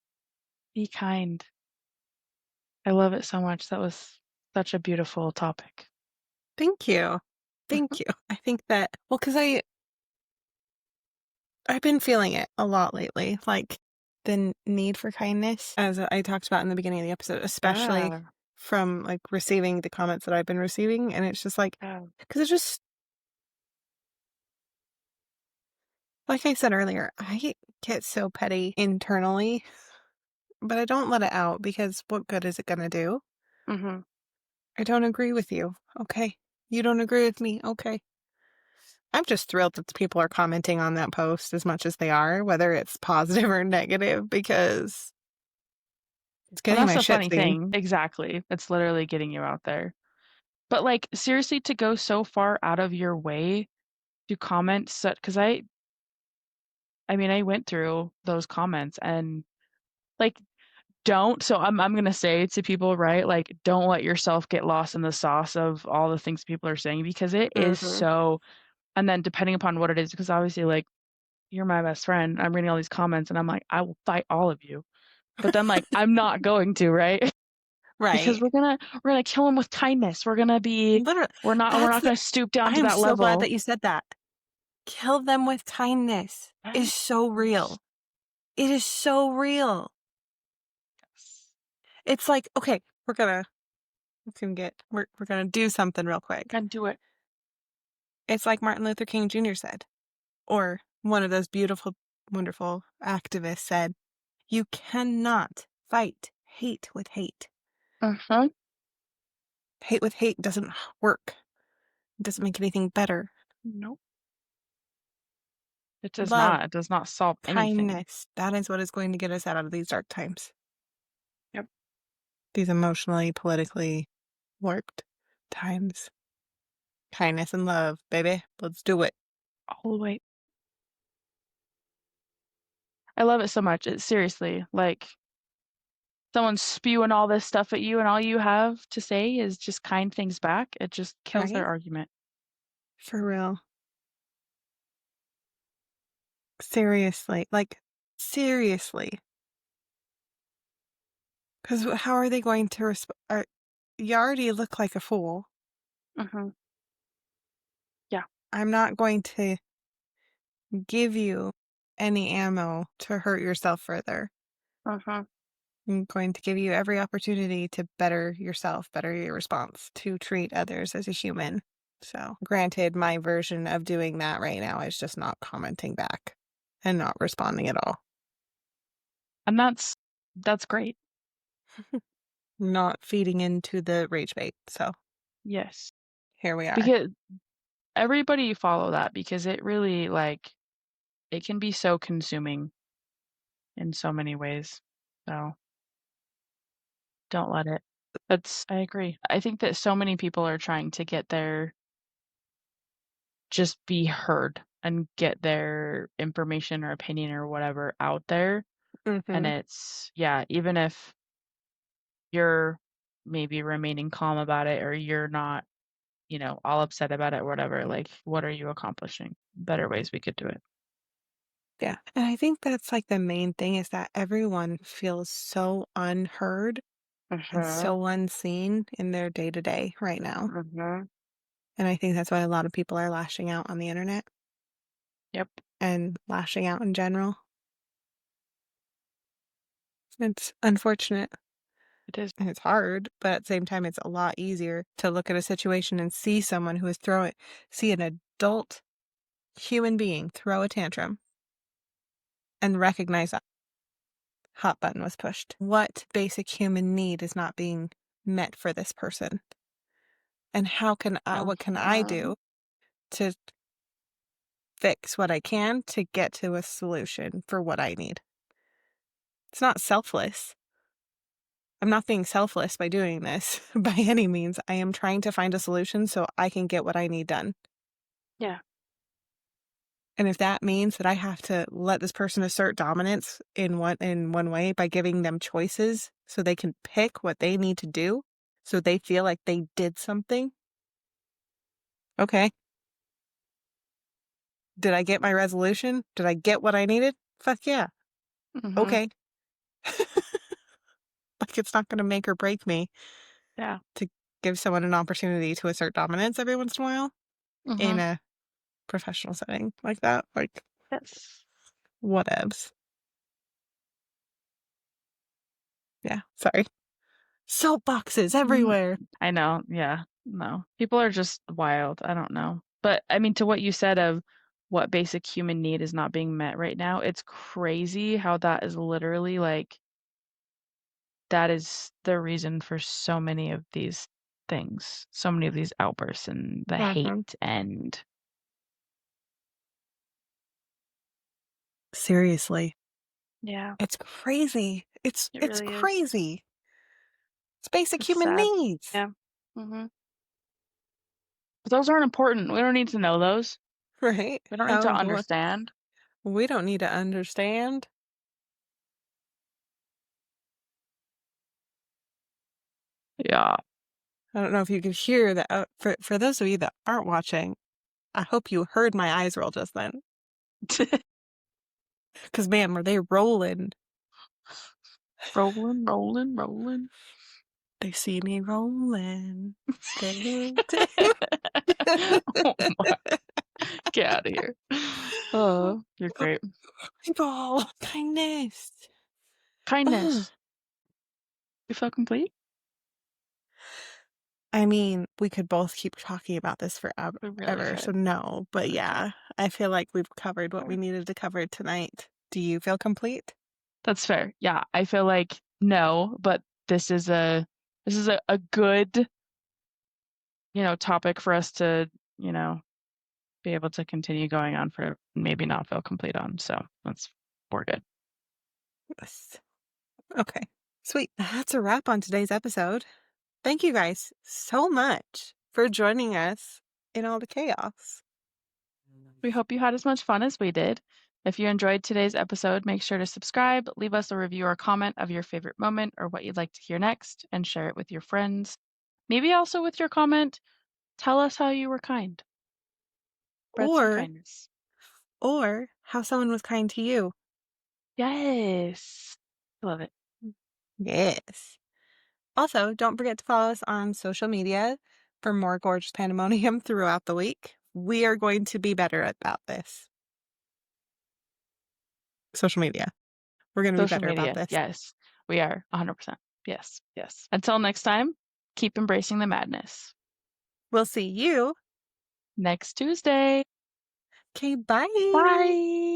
be kind. I love it so much. That was such a beautiful topic. Thank you. Thank you. I think that well, because I've been feeling it a lot lately, like, the need for kindness, as I talked about in the beginning of the episode, especially Yeah. from, like, receiving the comments that I've been receiving, and it's just like Yeah. because it's just like I said earlier, I get so petty internally, but I don't let it out because what good is it gonna do? Hmm. I don't agree with you. Okay. You don't agree with me. Okay. I'm just thrilled that people are commenting on that post as much as they are, whether it's positive or negative, because it's And getting that's my the shit funny seen. thing. Exactly. It's literally getting you out there. But like seriously, to go so far out of your way to comment, because I mean, I went through those comments and like don't so I'm gonna say to people, right, like, don't let yourself get lost in the sauce of all the things people are saying because it is Mhm. so and then depending upon what it is, because obviously, like, you're my best friend, I'm reading all these comments and I'm like, "I will fight all of you." But then, like, I'm not going to, right? Because Right. we're gonna kill him with kindness. Literally. We're That's not the gonna stoop down I to am that so glad level. that you said that. Kill them with kindness is so real. It is so real. Yes. It's like, okay, we're gonna do something real quick. And do it. It's like Martin Luther King Jr. said, or one of those beautiful, wonderful activists said, "You cannot fight hate with hate. Uh-huh. Hate with hate doesn't work. It doesn't make anything better. Nope. It does Love, not. It does not solve anything. kindness, that is what is going to get us out of these dark times. Yep. These emotionally, politically warped times. Kindness and love, baby. Let's do it." All the way. I love it so much. It's seriously like someone spewing all this stuff at you and all you have to say is just kind things back. It just kills their Right? argument. For real. Seriously. Like, seriously. Because how are they going to respond? You already look like a fool. Mhm. Yeah. I'm not going to give you any ammo to hurt yourself further. Mhm. I'm going to give you every opportunity to better yourself, better your response, to treat others as a human. So, granted, my version of doing that right now is just not commenting back and not responding at all. And that's great. Not feeding into the rage bait. So, Yes. here we are. Because everybody follow that because it really like it can be so consuming in so many ways. So don't let it. I agree. I think that so many people are trying to get their just be heard and get their information or opinion or whatever out there. And Mhm. it's, yeah, even if you're maybe remaining calm about it or you're not, all upset about it or whatever, like, what are you accomplishing? Better ways we could do it. Yeah. And I think that's like the main thing is that everyone feels so unheard and Mhm. so unseen in their day to day right now. Mhm. And I think that's why a lot of people are lashing out on the internet Yep. and lashing out in general. It's unfortunate It is. and it's hard, but at the same time, it's a lot easier to look at a situation and see someone who is see an adult human being throw a tantrum and recognize that hot button was pushed. What basic human need is not being met for this person? And what can I Mhm. do to fix what I can to get to a solution for what I need? It's not selfless. I'm not being selfless by doing this by any means. I am trying to find a solution so I can get what I need done. Yeah. And if that means that I have to let this person assert dominance in one way by giving them choices so they can pick what they need to do, so they feel like they did something, okay. Did I get my resolution? Did I get what I needed? Fuck yeah. Mhm. Okay. Like, it's not gonna make or break me Yeah. to give someone an opportunity to assert dominance every once in a while in Mhm. a professional setting like that. Like, Yes. whatevs. Yeah, sorry. Soapboxes Mm, everywhere. I know. Yeah. No. People are just wild. I don't know. But I mean, to what you said of what basic human need is not being met right now, it's crazy how that is literally like that is the reason for so many of these things, so many of these outbursts and the Mhm. hate and Seriously. yeah, It's crazy. it It's really is. crazy. It's basic It's human sad. needs, Yeah. But those aren't important. We don't need to know those. right? We don't need How to important. understand. We don't need to understand. Yeah. I don't know if you could hear that. For those of you that aren't watching, I hope you heard my eyes roll just then. Because, man, were they rolling. Rolling, rolling, rolling. They see me rolling. Oh my, get out of here. Oh, you're great. People, kindness. Ugh. Kindness. You feel complete? I mean, we could both keep talking about this We really forever, so could. no, but Really could. yeah, I feel like we've covered what we Fair. needed to cover tonight. Do you feel complete? That's fair. Yeah, I feel like no, but this is a good, topic for us to, you know, be able to continue going on for, maybe not feel complete on. So we're good. Yes. Okay. Sweet. That's a wrap on today's episode. Thank you guys so much for joining us in all the chaos. We hope you had as much fun as we did. If you enjoyed today's episode, make sure to subscribe, leave us a review or comment of your favorite moment or what you'd like to hear next, and share it with your friends. Maybe also with your comment, tell us how you were kind. Spread some Or kindness. or how someone was kind to you. Yes. I love it. Yes. Also, don't forget to follow us on social media for more gorgeous pandemonium throughout the week. We are going to be better about this. Social media. We're going to be Social better about media. this. Yes, we are 100%. Yes, yes. Until next time, keep embracing the madness. We'll see you. Next Tuesday. Okay, bye. Bye.